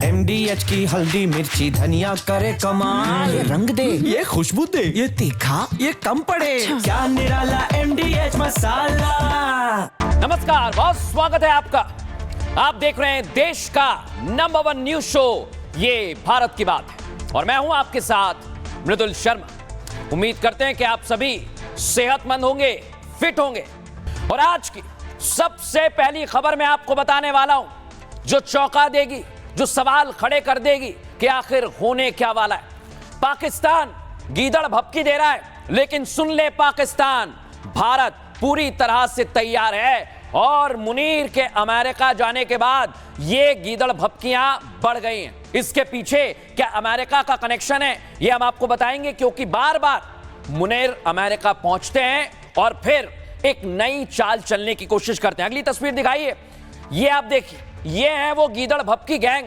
MDH की हल्दी मिर्ची धनिया करे कमाल। ये रंग दे, ये खुशबू दे, ये तीखा, ये कम पड़े। क्या निराला MDH मसाला। नमस्कार, बहुत स्वागत है आपका। आप देख रहे हैं देश का नंबर 1 न्यूज शो ये भारत की बात है और मैं हूं आपके साथ मृदुल शर्मा। उम्मीद करते हैं कि आप सभी सेहतमंद होंगे, फिट होंगे। और आज की सबसे पहली खबर मैं आपको बताने वाला हूं जो चौंका देगी, जो सवाल खड़े कर देगी कि आखिर होने क्या वाला है। पाकिस्तान गीदड़ भपकी दे रहा है, लेकिन सुन ले पाकिस्तान, भारत पूरी तरह से तैयार है। और मुनीर के अमेरिका जाने के बाद ये गीदड़ भपकियां बढ़ गई हैं। इसके पीछे क्या अमेरिका का कनेक्शन है, ये हम आपको बताएंगे, क्योंकि बार बार मुनीर अमेरिका पहुंचते हैं और फिर एक नई चाल चलने की कोशिश करते हैं। अगली तस्वीर दिखाइए, ये आप देखिए, ये है वो गीदड़ भपकी गैंग।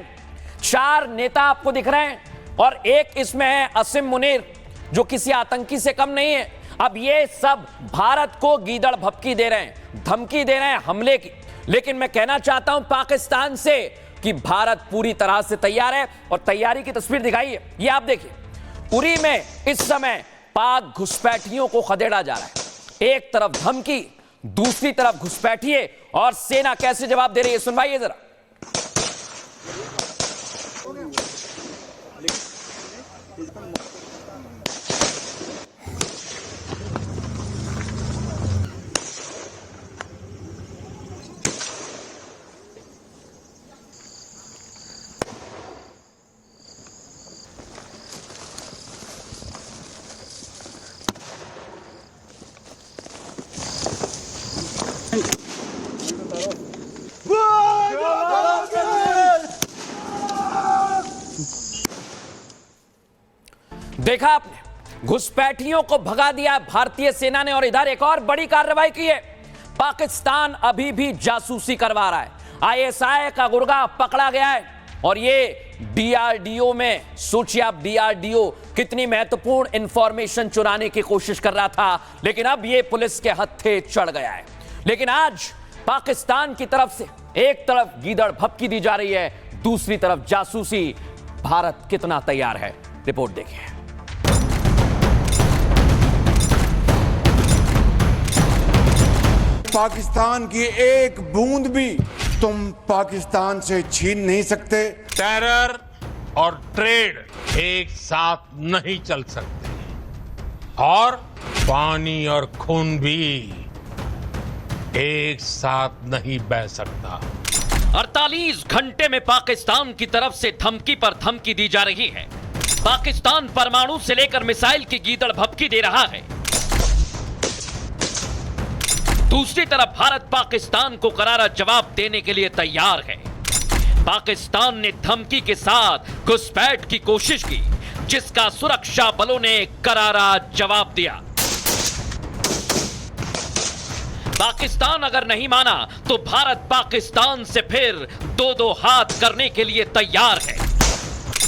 4 नेता आपको दिख रहे हैं और एक इसमें है असीम मुनीर, जो किसी आतंकी से कम नहीं है। अब ये सब भारत को गीदड़ भपकी दे रहे हैं, धमकी दे रहे हैं हमले की। लेकिन मैं कहना चाहता हूं पाकिस्तान से कि भारत पूरी तरह से तैयार है। और तैयारी की तस्वीर दिखाइए, ये आप देखिए, उरी में इस समय पाक घुसपैठियों को खदेड़ा जा रहा है। एक तरफ धमकी, दूसरी तरफ घुसपैठिए, और सेना कैसे जवाब दे रही है सुनवाइए जरा। देखा आपने, घुसपैठियों को भगा दिया भारतीय सेना ने। और इधर एक और बड़ी कार्रवाई की है। पाकिस्तान अभी भी जासूसी करवा रहा है। ISI का गुर्गा पकड़ा गया है और ये DRDO में, सोचिए आप, DRDO कितनी महत्वपूर्ण इंफॉर्मेशन चुराने की कोशिश कर रहा था, लेकिन अब ये पुलिस के हत्थे चढ़ गया है। लेकिन आज पाकिस्तान की तरफ से एक तरफ गीदड़ भपकी दी जा रही है, दूसरी तरफ जासूसी। भारत कितना तैयार है, रिपोर्ट देखिए। पाकिस्तान की एक बूंद भी तुम पाकिस्तान से छीन नहीं सकते। टेरर और ट्रेड एक साथ नहीं चल सकते और पानी और खून भी एक साथ नहीं बह सकता। 48 घंटे में पाकिस्तान की तरफ से धमकी पर धमकी दी जा रही है। पाकिस्तान परमाणु से लेकर मिसाइल की गीदड़ भपकी दे रहा है। दूसरी तरफ भारत पाकिस्तान को करारा जवाब देने के लिए तैयार है। पाकिस्तान ने धमकी के साथ घुसपैठ की कोशिश की, जिसका सुरक्षा बलों ने करारा जवाब दिया। पाकिस्तान अगर नहीं माना तो भारत पाकिस्तान से फिर 2-2 हाथ करने के लिए तैयार है।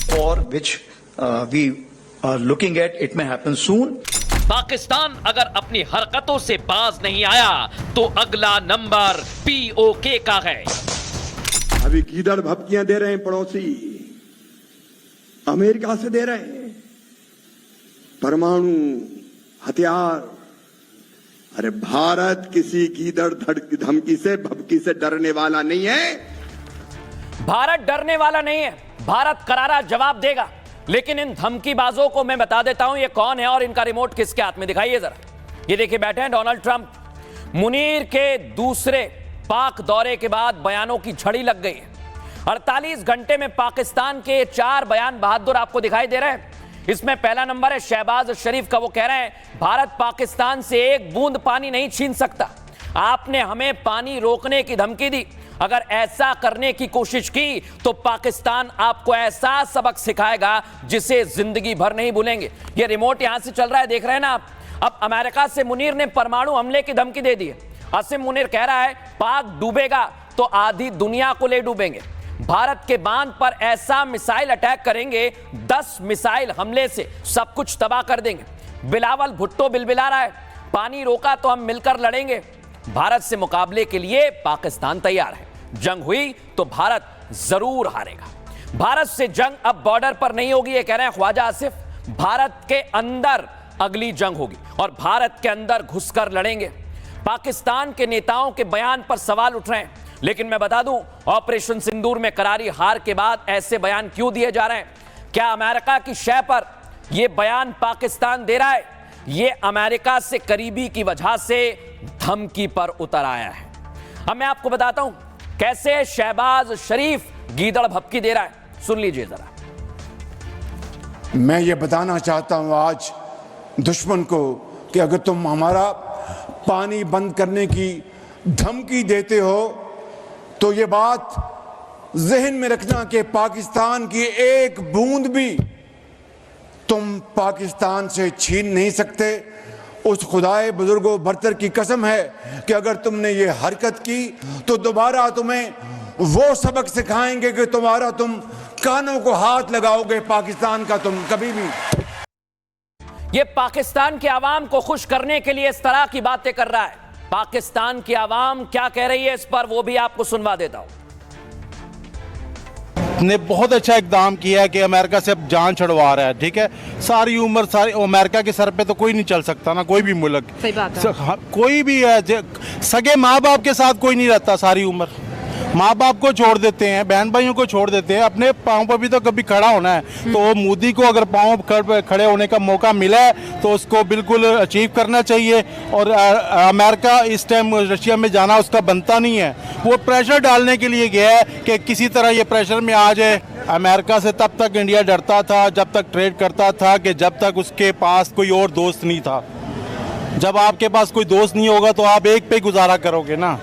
For which we are looking at, it may happen soon. Pakistan अगर अपनी हरकतों से बाज नहीं आया तो अगला नंबर POK का है। अभी गीदड़ भपकियां दे रहे हैं पड़ोसी, अमेरिका से दे रहे हैं परमाणु हथियार। अरे भारत किसी गीदड़ धमकी से, भपकी से डरने वाला नहीं है। भारत डरने वाला नहीं है, भारत करारा जवाब देगा। लेकिन इन धमकीबाजों को मैं बता देता हूं ये कौन है और इनका रिमोट किसके हाथ में, दिखाइए जरा। ये देखिए, बैठे हैं डोनाल्ड ट्रंप। मुनीर के दूसरे पाक दौरे के बाद बयानों की झड़ी लग गई है। 48 घंटे में पाकिस्तान के 4 बयान बहादुर आपको दिखाई दे रहे हैं। इसमें पहला नंबर है शहबाज शरीफ का। वो कह रहे हैं भारत पाकिस्तान से एक बूंद पानी नहीं छीन सकता। आपने हमें पानी रोकने की धमकी दी, अगर ऐसा करने की कोशिश की तो पाकिस्तान आपको ऐसा सबक सिखाएगा जिसे जिंदगी भर नहीं भूलेंगे। ये रिमोट यहां से चल रहा है, देख रहे हैं ना आप। अब अमेरिका से मुनीर ने परमाणु हमले की धमकी दे दी है। असीम मुनीर कह रहा है पाक डूबेगा तो आधी दुनिया को ले डूबेंगे। भारत के बांध पर ऐसा मिसाइल अटैक करेंगे, 10 मिसाइल हमले से सब कुछ तबाह कर देंगे। बिलावल भुट्टो बिलबिला रहा है, पानी रोका तो हम मिलकर लड़ेंगे। भारत से मुकाबले के लिए पाकिस्तान तैयार है। जंग हुई तो भारत जरूर हारेगा। भारत से जंग अब बॉर्डर पर नहीं होगी, ये कह रहे हैं ख्वाजा आसिफ। भारत के अंदर अगली जंग होगी और भारत के अंदर घुसकर लड़ेंगे। पाकिस्तान के नेताओं के बयान पर सवाल उठ रहे हैं, लेकिन मैं बता दूं, ऑपरेशन सिंदूर में करारी हार के बाद ऐसे बयान क्यों दिए जा रहे हैं? क्या अमेरिका की शय पर यह बयान पाकिस्तान दे रहा है? यह अमेरिका से करीबी की वजह से धमकी पर उतर आया है। अब मैं आपको बताता हूं कैसे शहबाज शरीफ गीदड़ भपकी दे रहा है, सुन लीजिए जरा। मैं ये बताना चाहता हूं आज दुश्मन को कि अगर तुम हमारा पानी बंद करने की धमकी देते हो तो ये बात जहन में रखना कि पाकिस्तान की एक बूंद भी तुम पाकिस्तान से छीन नहीं सकते। उस खुदाए बुजुर्गो बरतर की कसम है कि अगर तुमने ये हरकत की तो दोबारा तुम्हें वो सबक सिखाएंगे कि तुम कानों को हाथ लगाओगे पाकिस्तान का तुम कभी भी। ये पाकिस्तान की आवाम को खुश करने के लिए इस तरह की बातें कर रहा है। पाकिस्तान की आवाम क्या कह रही है इस पर वो भी आपको सुनवा देता हूं। ने बहुत अच्छा इकदाम किया है कि अमेरिका से अब जान छुड़वा रहा है। ठीक है, सारी उम्र सारी अमेरिका के सर पे तो कोई नहीं चल सकता ना, कोई भी मुल्क। सही बात है। कोई भी है, सगे माँ बाप के साथ कोई नहीं रहता सारी उम्र। माँ बाप को छोड़ देते हैं, बहन भाइयों को छोड़ देते हैं, अपने पाँव पर भी तो कभी खड़ा होना है। तो मोदी को अगर पाँव खड़े होने का मौका मिला है तो उसको बिल्कुल अचीव करना चाहिए। और अमेरिका इस टाइम रशिया में जाना उसका बनता नहीं है। वो प्रेशर डालने के लिए गया है कि किसी तरह ये प्रेशर में आ जाए। अमेरिका से तब तक इंडिया डरता था जब तक ट्रेड करता था, कि जब तक उसके पास कोई और दोस्त नहीं था। जब आपके पास कोई दोस्त नहीं होगा तो आप एक पे गुजारा करोगे ना।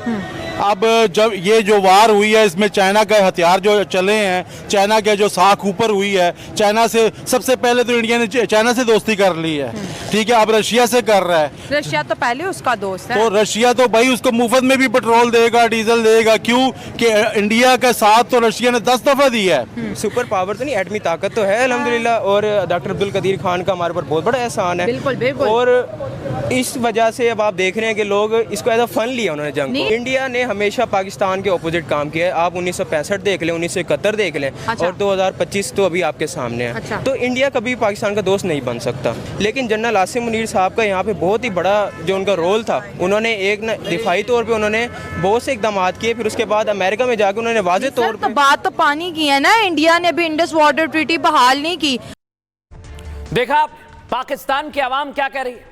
अब जब ये जो वार हुई है इसमें चाइना का हथियार जो चले हैं, चाइना के जो साख ऊपर हुई है, चाइना से सबसे पहले तो इंडिया ने चाइना से दोस्ती कर ली है। ठीक है, अब रशिया से कर रहा है। रशिया तो पहले उसका दोस्त है। तो रशिया तो भाई उसको मुफ्त में भी पेट्रोल देगा, डीजल देगा। क्यों कि इंडिया का साथ तो रशिया ने 10 दफा दिया है। सुपर पावर तो नहीं, एटमी ताकत तो है अल्हम्दुलिल्लाह। और डॉक्टर अब्दुल कदीर खान का हमारे पर बहुत बड़ा एहसान है। बिल्कुल बिल्कुल। और इस वजह से अब आप देख रहे हैं कि लोग इसको एज अ फन लिया उन्होंने जंग को। इंडिया ने हमेशा पाकिस्तान के ऑपोजिट काम किया है। आप 1965 देख लें, 1971 देख लें, अच्छा। और 2025 तो अभी आपके सामने है। अच्छा। तो इंडिया कभी पाकिस्तान का दोस्त नहीं बन सकता। लेकिन जनरल आसिम मुनीर साहब का यहाँ पे बहुत ही बड़ा जो उनका रोल था, उन्होंने एक दिफाई तौर पे उन्होंने बहुत से इकदाम किए। फिर उसके बाद अमेरिका में जाकर उन्होंने वाज़े तौर पर बात तो पानी की है ना, इंडिया ने भी इंडस वाटर ट्रीटी बहाल नहीं की। देखा पाकिस्तान की आवाम क्या कह रही है,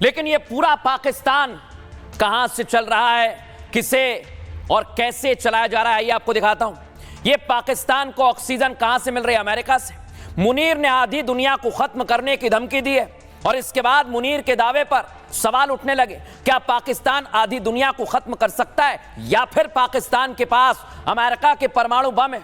लेकिन ये पूरा पाकिस्तान कहां से चल रहा है, किसे और कैसे चलाया जा रहा है, ये आपको दिखाता हूं। ये पाकिस्तान को ऑक्सीजन कहां से मिल रही है? अमेरिका से। मुनीर ने आधी दुनिया को खत्म करने की धमकी दी है और इसके बाद मुनीर के दावे पर सवाल उठने लगे, क्या पाकिस्तान आधी दुनिया को खत्म कर सकता है या फिर पाकिस्तान के पास अमेरिका के परमाणु बम है?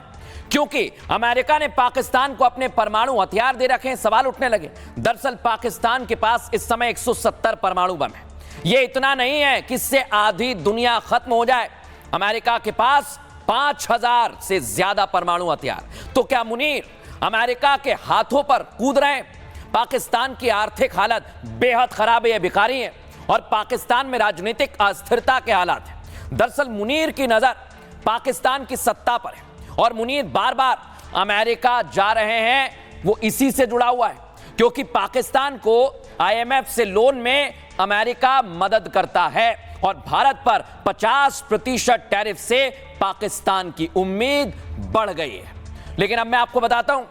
क्योंकि अमेरिका ने पाकिस्तान को अपने परमाणु हथियार दे रखे हैं। सवाल उठने लगे। दरअसल पाकिस्तान के पास इस समय 170 परमाणु बम है। यह इतना नहीं है कि इससे आधी दुनिया खत्म हो जाए। अमेरिका के पास 5000 से ज्यादा परमाणु हथियार। तो क्या मुनीर अमेरिका के हाथों पर कूद रहे हैं? पाकिस्तान की आर्थिक हालत बेहद खराब है, ये भिखारी है और पाकिस्तान में राजनीतिक अस्थिरता के हालात है। दरअसल मुनीर की नजर पाकिस्तान की सत्ता पर है और मुनीर बार बार अमेरिका जा रहे हैं, वो इसी से जुड़ा हुआ है क्योंकि पाकिस्तान को IMF से लोन में अमेरिका मदद करता है और भारत पर 50% टैरिफ से पाकिस्तान की उम्मीद बढ़ गई है। लेकिन अब मैं आपको बताता हूं,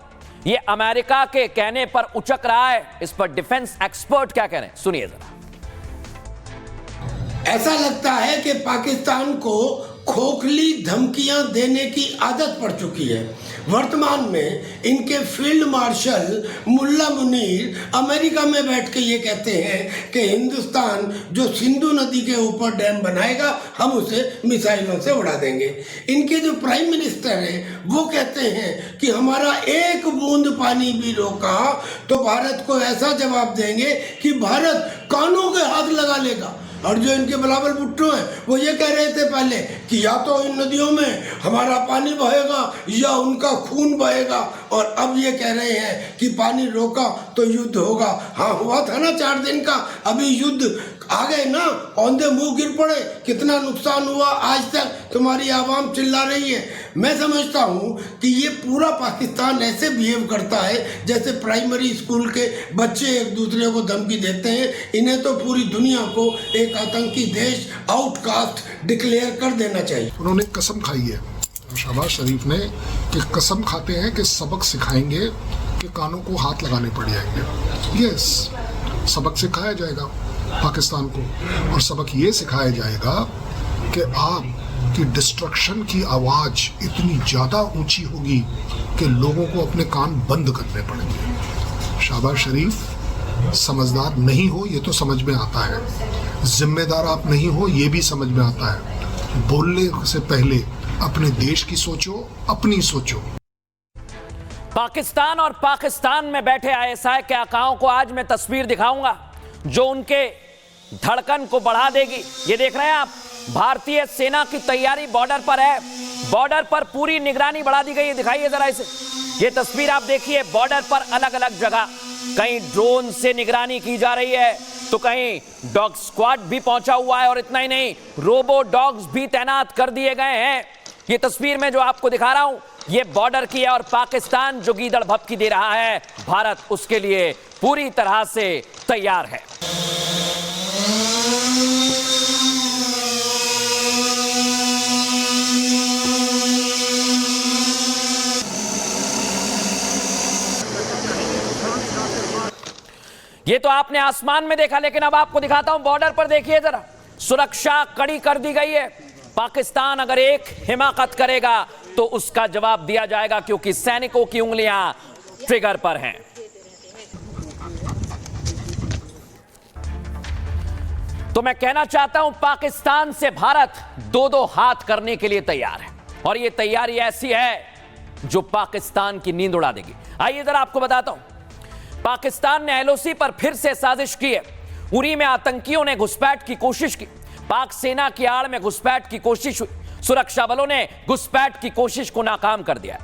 ये अमेरिका के कहने पर उचक रहा है। इस पर डिफेंस एक्सपर्ट क्या कह रहे हैं, सुनिए जरा। ऐसा लगता है कि पाकिस्तान को खोखली धमकियां देने की आदत पड़ चुकी है। वर्तमान में इनके फील्ड मार्शल मुल्ला मुनीर अमेरिका में बैठ के ये कहते हैं कि हिंदुस्तान जो सिंधु नदी के ऊपर डैम बनाएगा हम उसे मिसाइलों से उड़ा देंगे। इनके जो प्राइम मिनिस्टर हैं वो कहते हैं कि हमारा एक बूंद पानी भी रोका तो भारत को ऐसा जवाब देंगे कि भारत कानों के हाथ लगा लेगा। और जो इनके बिलावल भुट्टो हैं वो ये कह रहे थे पहले कि या तो इन नदियों में हमारा पानी बहेगा या उनका खून बहेगा और अब ये कह रहे हैं कि पानी रोका तो युद्ध होगा। हाँ, हुआ था ना 4 दिन का, अभी युद्ध आ गए ना, औंधे मुंह गिर पड़े। कितना नुकसान हुआ आज तक, तुम्हारी आवाम चिल्ला रही है। मैं समझता हूँ कि ये पूरा पाकिस्तान ऐसे बिहेव करता है जैसे प्राइमरी स्कूल के बच्चे एक दूसरे को धमकी देते हैं। इन्हें तो पूरी दुनिया को एक आतंकी देश, आउटकास्ट डिक्लेयर कर देना चाहिए। उन्होंने कसम खाई है शहबाज शरीफ ने कि कसम खाते हैं कि सबक सिखाएंगे कि कानों को हाथ लगाने पड़ जाएंगे। यस, सबक सिखाया जाएगा पाकिस्तान को, और सबक ये सिखाया जाएगा कि आपकी डिस्ट्रक्शन की आवाज़ इतनी ज़्यादा ऊंची होगी कि लोगों को अपने कान बंद करने पड़ेंगे। शहबाज शरीफ समझदार नहीं हो ये तो समझ में आता है, जिम्मेदार आप नहीं हो ये भी समझ में आता है। बोलने से पहले अपने देश की सोचो, अपनी सोचो। पाकिस्तान और पाकिस्तान में बैठे आईएसआई के आकाओं को आज मैं तस्वीर दिखाऊंगा जो उनके धड़कन को बढ़ा देगी। ये देख रहे हैं आप, भारतीय सेना की तैयारी बॉर्डर पर है। बॉर्डर पर पूरी निगरानी बढ़ा दी गई है। दिखाइए जरा इसे, ये तस्वीर आप देखिए। बॉर्डर पर अलग अलग जगह कहीं ड्रोन से निगरानी की जा रही है तो कहीं डॉग स्क्वाड भी पहुंचा हुआ है, और इतना ही नहीं, रोबो डॉग्स भी तैनात कर दिए गए हैं। ये तस्वीर में जो आपको दिखा रहा हूं ये बॉर्डर की है, और पाकिस्तान जो गीदड़ भभकी दे रहा है, भारत उसके लिए पूरी तरह से तैयार है। ये तो आपने आसमान में देखा, लेकिन अब आपको दिखाता हूं बॉर्डर पर। देखिए जरा, सुरक्षा कड़ी कर दी गई है। पाकिस्तान अगर एक हिमाकत करेगा तो उसका जवाब दिया जाएगा, क्योंकि सैनिकों की उंगलियां ट्रिगर पर हैं। तो मैं कहना चाहता हूं, पाकिस्तान से भारत 2-2 हाथ करने के लिए तैयार है, और यह तैयारी ऐसी है जो पाकिस्तान की नींद उड़ा देगी। आइए जरा आपको बताता हूं, पाकिस्तान ने एलओसी पर फिर से साजिश की है। उरी में आतंकियों ने घुसपैठ की कोशिश की, पाक सेना की आड़ में घुसपैठ की कोशिश हुई। सुरक्षा बलों ने घुसपैठ की कोशिश को नाकाम कर दिया।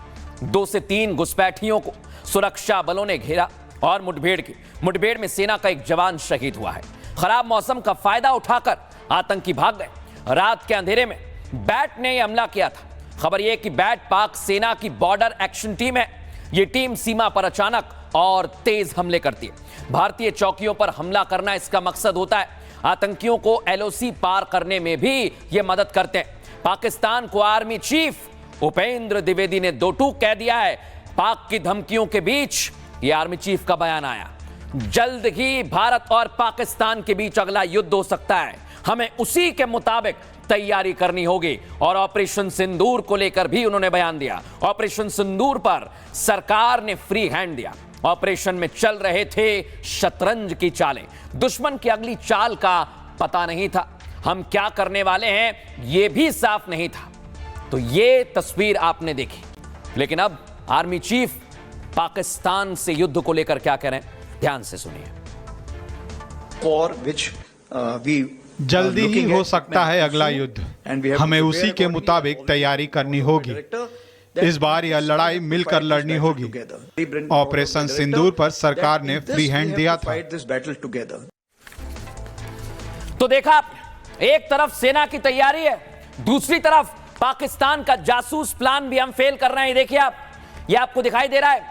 2 से 3 घुसपैठियों को सुरक्षा बलों ने घेरा और मुठभेड़ की। मुठभेड़ में सेना का एक जवान शहीद हुआ है। खराब मौसम का फायदा उठाकर आतंकी भाग गए। रात के अंधेरे में बैट ने हमला किया था। खबर यह कि बैट पाक सेना की बॉर्डर एक्शन टीम है। यह टीम सीमा पर अचानक और तेज हमले करती है। भारतीय चौकियों पर हमला करना इसका मकसद होता है। आतंकियों को एलओसी पार करने में भी यह मदद करते हैं। पाकिस्तान को आर्मी चीफ उपेंद्र द्विवेदी ने 2 टूक कह दिया है। पाक की धमकियों के बीच यह आर्मी चीफ का बयान आया। जल्द ही भारत और पाकिस्तान के बीच अगला युद्ध हो सकता है। हमें उसी के मुताबिक तैयारी करनी होगी, और ऑपरेशन सिंदूर को लेकर भी उन्होंने बयान दिया। ऑपरेशन सिंदूर पर सरकार ने फ्री हैंड दिया। ऑपरेशन में चल रहे थे शतरंज की चालें। दुश्मन की अगली चाल का पता नहीं था। हम क्या करने वाले हैं यह भी साफ नहीं था। तो यह तस्वीर आपने देखी, लेकिन अब आर्मी चीफ पाकिस्तान से युद्ध को लेकर क्या कह रहे हैं, ध्यान से सुनिए। फॉर विच वी जल्दी ही हो सकता है अगला युद्ध, हमें उसी के मुताबिक तैयारी करनी होगी। इस बार यह लड़ाई मिलकर लड़नी होगी। ऑपरेशन सिंदूर पर सरकार ने फ्री हैंड दिया था। तो देखा आप, एक तरफ सेना की तैयारी है, दूसरी तरफ पाकिस्तान का जासूस प्लान भी हम फेल कर रहे हैं। देखिए आप, ये आपको दिखाई दे रहा है,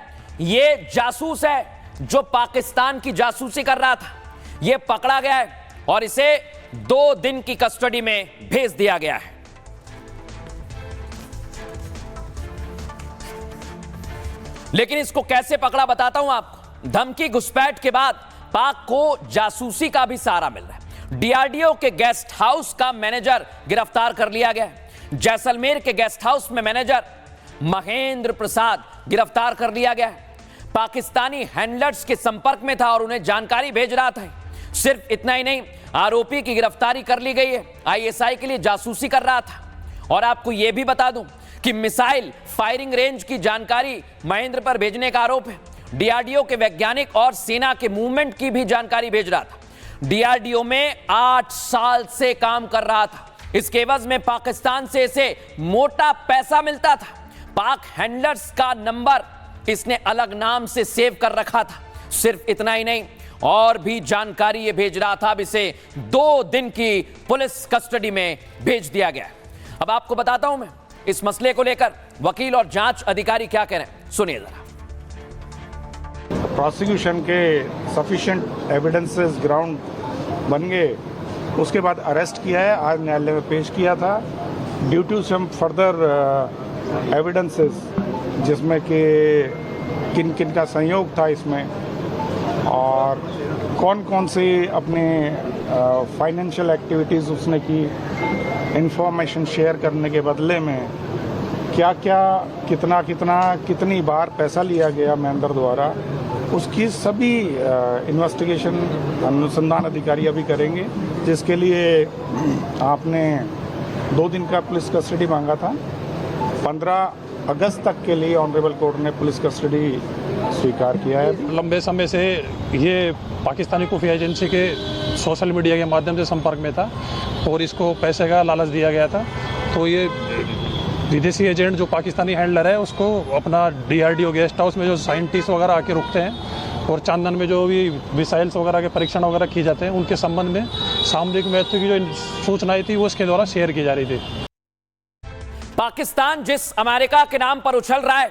ये जासूस है जो पाकिस्तान की जासूसी कर रहा था। ये पकड़ा गया है और इसे 2 दिन की कस्टडी में भेज दिया गया है। लेकिन इसको कैसे पकड़ा बताता हूं आपको। धमकी घुसपैठ के बाद पाक को जासूसी का भी सहारा मिल रहा है। डीआरडीओ के गेस्ट हाउस का मैनेजर गिरफ्तार कर लिया गया। जैसलमेर के गेस्ट हाउस में मैनेजर महेंद्र प्रसाद गिरफ्तार कर लिया गया। पाकिस्तानी हैंडलर्स के संपर्क में था और उन्हें जानकारी भेज रहा था। सिर्फ इतना ही नहीं, आरोपी की गिरफ्तारी कर ली गई है। आईएसआई के लिए जासूसी कर रहा था। और आपको यह भी बता दूं कि मिसाइल फायरिंग रेंज की जानकारी महेंद्र पर भेजने का आरोप है। डीआरडीओ के वैज्ञानिक और सेना के मूवमेंट की भी जानकारी भेज रहा था। डीआरडीओ में 8 साल से काम कर रहा था। इसके एवज में पाकिस्तान से इसे मोटा पैसा मिलता था। पाक हैंडलर्स का नंबर इसने अलग नाम से सेव कर रखा था। सिर्फ इतना ही नहीं, और भी जानकारी ये भेज रहा था। अब इसे 2 दिन की पुलिस कस्टडी में भेज दिया गया। अब आपको बताता हूं मैं इस मसले को लेकर वकील और जांच अधिकारी क्या कह रहे हैं, सुनिए जरा। प्रोसिक्यूशन के सफिशिएंट एविडेंसेस ग्राउंड बन गए, उसके बाद अरेस्ट किया है, आज न्यायालय में पेश किया था। Due to some further evidences जिसमें कि किन किन का संयोग था इसमें और कौन कौन से अपने फाइनेंशियल एक्टिविटीज़ उसने की, इंफॉर्मेशन शेयर करने के बदले में क्या क्या कितनी बार पैसा लिया गया महेंद्र द्वारा, उसकी सभी इन्वेस्टिगेशन अनुसंधान अधिकारी अभी करेंगे, जिसके लिए आपने 2 दिन का पुलिस कस्टडी मांगा था। 15 अगस्त तक के लिए ऑनरेबल कोर्ट ने पुलिस कस्टडी स्वीकार किया है। लंबे समय से ये पाकिस्तानी खुफिया एजेंसी के सोशल मीडिया के माध्यम से संपर्क में था और इसको पैसे का लालच दिया गया था। तो ये विदेशी एजेंट जो पाकिस्तानी हैंडलर है उसको अपना DRDO गेस्ट हाउस में जो साइंटिस्ट वगैरह आके रुकते हैं और चांदन में जो भी मिसाइल्स वगैरह के परीक्षण वगैरह किए जाते हैं, उनके संबंध में सामरिक महत्व की जो सूचनाएं थी वो इसके द्वारा शेयर की जा रही थी। पाकिस्तान जिस अमेरिका के नाम पर उछल रहा है,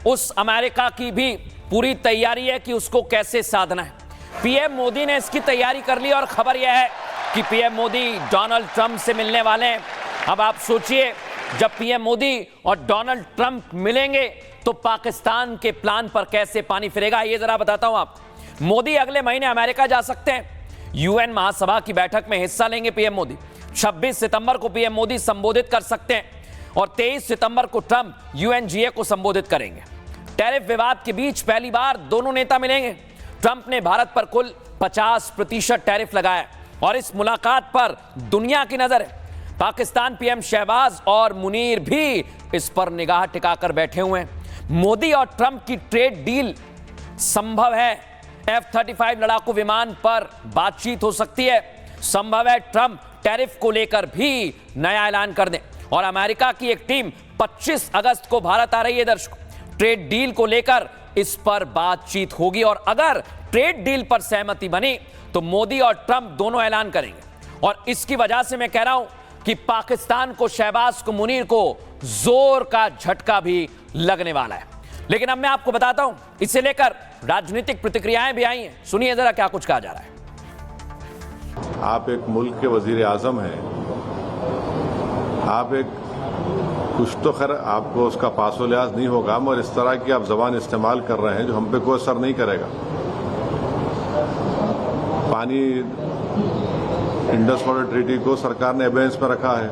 उस अमेरिका की भी पूरी तैयारी है कि उसको कैसे साधना है। पीएम मोदी ने इसकी तैयारी कर ली और खबर यह है कि पीएम मोदी डोनाल्ड ट्रंप से मिलने वाले हैं। अब आप सोचिए, जब पीएम मोदी और डोनाल्ड ट्रंप मिलेंगे तो पाकिस्तान के प्लान पर कैसे पानी फिरेगा, ये जरा बताता हूं आप। मोदी अगले महीने अमेरिका जा सकते हैं। यूएन महासभा की बैठक में हिस्सा लेंगे पीएम मोदी। 26 सितंबर को पीएम मोदी संबोधित कर सकते हैं और 23 सितंबर को ट्रंप UNGA को संबोधित करेंगे। टैरिफ विवाद के बीच पहली बार दोनों नेता मिलेंगे। ट्रंप ने भारत पर कुल 50% टैरिफ लगाया और इस मुलाकात पर दुनिया की नजर है। पाकिस्तान पीएम शहबाज और मुनीर भी इस पर निगाह टिकाकर बैठे हुए हैं। मोदी और ट्रंप की ट्रेड डील संभव है। F-35 लड़ाकू विमान पर बातचीत हो सकती है। संभव है ट्रंप टैरिफ को लेकर भी नया ऐलान कर दें और अमेरिका की एक टीम 25 अगस्त को भारत आ रही है। दर्शकों, ट्रेड डील को लेकर इस पर बातचीत होगी और अगर ट्रेड डील पर सहमति बनी तो मोदी और ट्रंप दोनों ऐलान करेंगे। और इसकी वजह से मैं कह रहा हूं कि पाकिस्तान को, शहबाज को, मुनीर को जोर का झटका भी लगने वाला है। लेकिन अब मैं आपको बताता हूं, इसे लेकर राजनीतिक प्रतिक्रियाएं भी आई हैं। सुनिए जरा क्या कुछ कहा जा रहा है। आप एक मुल्क के वजीर आजम हैं, आप एक कुछ तो खैर आपको उसका पासो लिहाज नहीं होगा, मगर इस तरह की आप जबान इस्तेमाल कर रहे हैं जो हम पे कोई असर नहीं करेगा। पानी इंडस वाटर ट्रीटी को सरकार ने एबेंस में रखा है।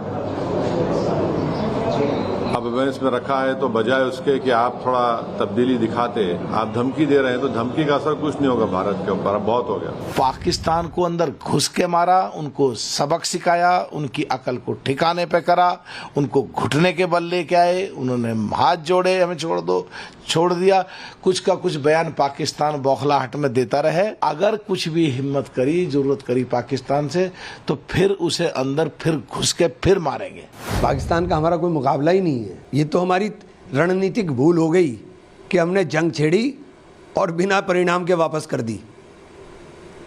अब एबेंस में रखा है तो बजाय उसके कि आप थोड़ा तब्दीली दिखाते, आप धमकी दे रहे हैं, तो धमकी का असर कुछ नहीं होगा भारत के ऊपर। अब बहुत हो गया। पाकिस्तान को अंदर घुस के मारा, उनको सबक सिखाया, उनकी अकल को ठिकाने पे करा, उनको घुटने के बल लेके आए, उन्होंने हाथ जोड़े, हमें छोड़ दो, छोड़ दिया। कुछ का कुछ बयान पाकिस्तान बौखलाहट में देता रहे। अगर कुछ भी हिम्मत करी, जरूरत करी पाकिस्तान से, तो फिर उसे अंदर फिर घुस के फिर मारेंगे। पाकिस्तान का हमारा कोई मुकाबला ही नहीं है। ये तो हमारी रणनीतिक भूल हो गई कि हमने जंग छेड़ी और बिना परिणाम के वापस कर दी।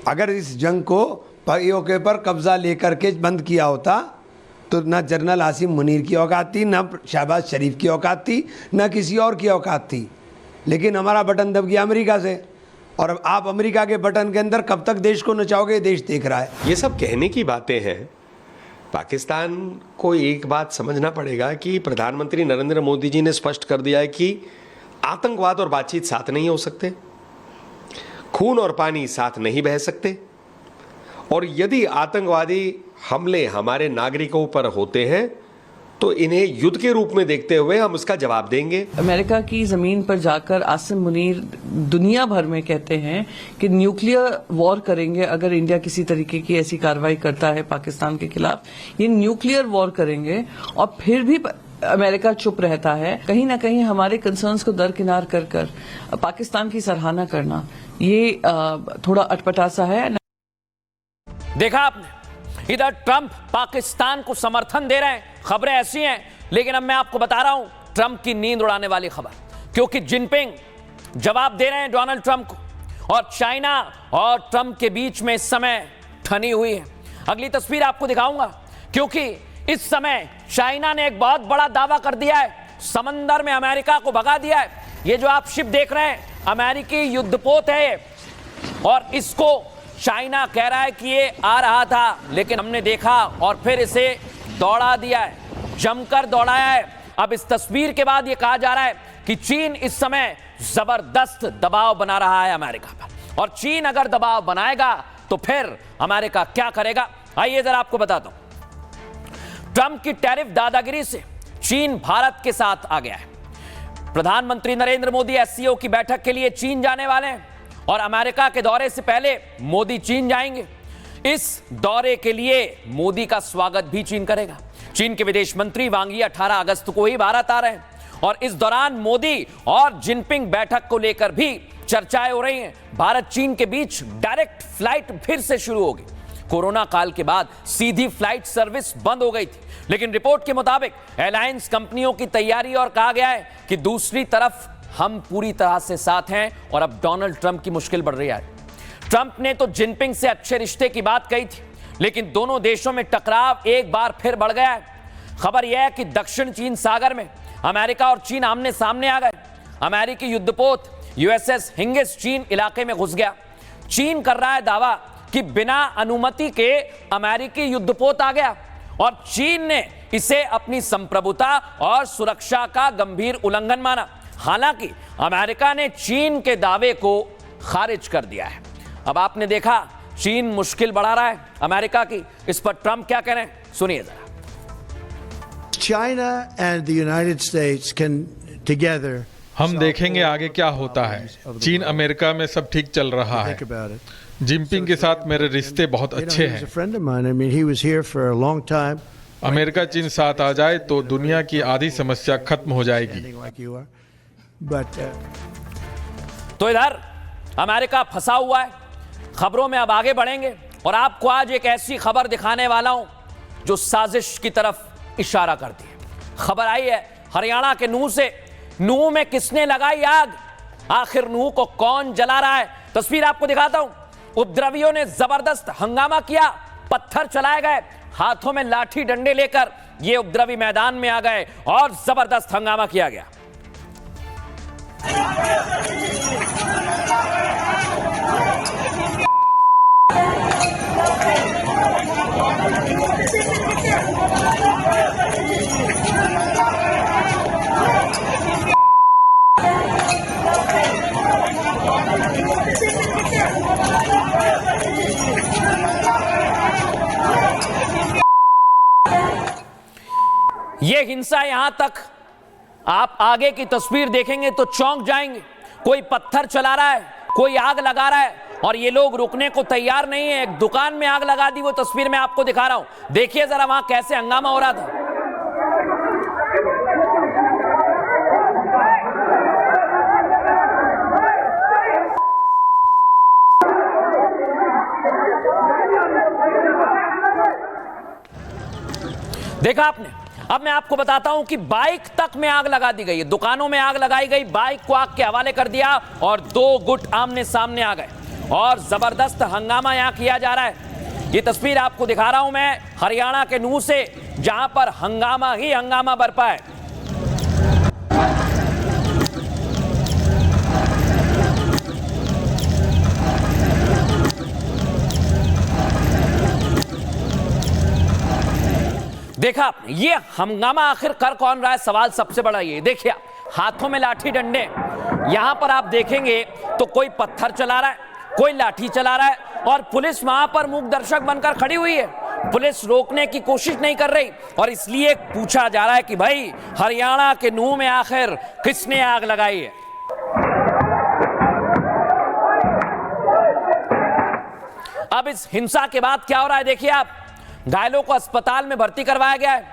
अगर इस जंग को POK पर कब्जा लेकर के बंद किया होता तो ना जनरल आसिम मुनीर की औकात थी, ना शहबाज शरीफ की औकात थी, ना किसी और की औकात थी। लेकिन हमारा बटन दब गया अमेरिका से, और अब आप अमेरिका के बटन के अंदर कब तक देश को नचाओगे, देश देख रहा है। ये सब कहने की बातें हैं। पाकिस्तान को एक बात समझना पड़ेगा कि प्रधानमंत्री नरेंद्र मोदी जी ने स्पष्ट कर दिया है कि आतंकवाद और बातचीत साथ नहीं हो सकते, खून और पानी साथ नहीं बह सकते, और यदि आतंकवादी हमले हमारे नागरिकों पर होते हैं तो इन्हें युद्ध के रूप में देखते हुए हम उसका जवाब देंगे। अमेरिका की जमीन पर जाकर आसिम मुनीर दुनिया भर में कहते हैं कि न्यूक्लियर वॉर करेंगे अगर इंडिया किसी तरीके की ऐसी कार्रवाई करता है पाकिस्तान के खिलाफ। ये न्यूक्लियर वॉर करेंगे और फिर भी अमेरिका चुप रहता है। कहीं ना कहीं हमारे कंसर्न्स को दरकिनार कर कर पाकिस्तान की सराहना करना, ये थोड़ा अटपटा सा है। देखा आपने, इधर ट्रंप पाकिस्तान को समर्थन दे रहे हैं, खबरें ऐसी हैं। लेकिन अब मैं आपको बता रहा हूं ट्रंप की नींद उड़ाने वाली खबर, क्योंकि जिनपिंग जवाब दे रहे हैं डोनाल्ड ट्रंप को, और चाइना और ट्रंप के बीच में इस समय ठनी हुई है। अगली तस्वीर आपको दिखाऊंगा, क्योंकि इस समय चाइना ने एक बहुत बड़ा दावा कर दिया है, समंदर में अमेरिका को भगा दिया है। ये जो आप शिप देख रहे हैं अमेरिकी युद्धपोत है ये, और इसको चाइना कह रहा है कि ये आ रहा था, लेकिन हमने देखा और फिर इसे दौड़ा दिया है, जमकर दौड़ाया है। अब इस तस्वीर के बाद ये कहा जा रहा है कि चीन इस समय जबरदस्त दबाव बना रहा है अमेरिका पर, और चीन अगर दबाव बनाएगा तो फिर अमेरिका क्या करेगा, आइए जरा आपको बताता हूं। ट्रंप की टैरिफ दादागिरी से चीन भारत के साथ आ गया है। प्रधानमंत्री नरेंद्र मोदी एससीओ की बैठक के लिए चीन जाने वाले हैं, और अमेरिका के दौरे से पहले मोदी चीन जाएंगे। इस दौरे के लिए मोदी का स्वागत भी चीन करेगा। चीन के विदेश मंत्री वांग यी 18 अगस्त को ही भारत आ रहे हैं, और इस दौरान मोदी और जिनपिंग बैठक को लेकर भी चर्चाएं हो रही हैं। भारत चीन के बीच डायरेक्ट फ्लाइट फिर से शुरू होगी। कोरोना काल के बाद सीधी फ्लाइट सर्विस बंद हो गई थी, लेकिन रिपोर्ट के मुताबिक एयरलाइंस कंपनियों की तैयारी, और कहा गया है कि दूसरी तरफ हम पूरी तरह से साथ हैं, और अब डोनाल्ड ट्रंप की मुश्किल बढ़ रही है। ट्रंप ने तो जिनपिंग से अच्छे रिश्ते की बात कही थी, लेकिन दोनों देशों में टकराव एक बार फिर बढ़ गया है। खबर यह है कि दक्षिण चीन सागर में अमेरिका और चीन आमने सामने आ गए। अमेरिकी युद्धपोत यूएसएस हिंगिस चीन इलाके में घुस गया। चीन कर रहा है दावा कि बिना अनुमति के अमेरिकी युद्धपोत आ गया, और चीन ने इसे अपनी संप्रभुता और सुरक्षा का गंभीर उल्लंघन माना। हालांकि अमेरिका ने चीन के दावे को खारिज कर दिया है। अब आपने देखा चीन मुश्किल बढ़ा रहा है अमेरिका की, इस पर ट्रंप क्या कह रहे हैं, सुनिए जरा। China and the United States can together. हम देखेंगे आगे क्या होता है। चीन अमेरिका में सब ठीक चल रहा है। जिनपिंग के साथ मेरे रिश्ते बहुत अच्छे हैं। अमेरिका चीन साथ आ जाए तो दुनिया की आधी समस्या खत्म हो जाएगी। तो इधर अमेरिका फंसा हुआ है। खबरों में अब आगे बढ़ेंगे, और आपको आज एक ऐसी खबर दिखाने वाला हूं जो साजिश की तरफ इशारा करती है। खबर आई है हरियाणा के नूह से। नूह में किसने लगाई आग, आखिर नूह को कौन जला रहा है, तस्वीर आपको दिखाता हूं। उपद्रवियों ने जबरदस्त हंगामा किया, पत्थर चलाए गए, हाथों में लाठी डंडे लेकर ये उपद्रवी मैदान में आ गए और जबरदस्त हंगामा किया गया। ये हिंसा यहां तक, आप आगे की तस्वीर देखेंगे तो चौंक जाएंगे। कोई पत्थर चला रहा है, कोई आग लगा रहा है, और ये लोग रुकने को तैयार नहीं है। एक दुकान में आग लगा दी, वो तस्वीर मैं आपको दिखा रहा हूं। देखिए जरा वहां कैसे हंगामा हो रहा था। देखा आपने। अब मैं आपको बताता हूं कि बाइक तक में आग लगा दी गई है, दुकानों में आग लगाई गई, बाइक को आग के हवाले कर दिया, और दो गुट आमने सामने आ गए, और जबरदस्त हंगामा यहां किया जा रहा है। ये तस्वीर आपको दिखा रहा हूं मैं हरियाणा के नूह से, जहां पर हंगामा ही हंगामा बरपा है। देखा आपने, ये हंगामा आखिर कर कौन रहा है, सवाल सबसे बड़ा ये। देखिए हाथों में लाठी डंडे, यहां पर आप देखेंगे तो कोई पत्थर चला रहा है, कोई लाठी चला रहा है, और पुलिस वहां पर मूक दर्शक बनकर खड़ी हुई है। पुलिस रोकने की कोशिश नहीं कर रही, और इसलिए पूछा जा रहा है कि भाई हरियाणा के नूह में आखिर किसने आग लगाई है। अब इस हिंसा के बाद क्या हो रहा है देखिए आप। घायलों को अस्पताल में भर्ती करवाया गया है,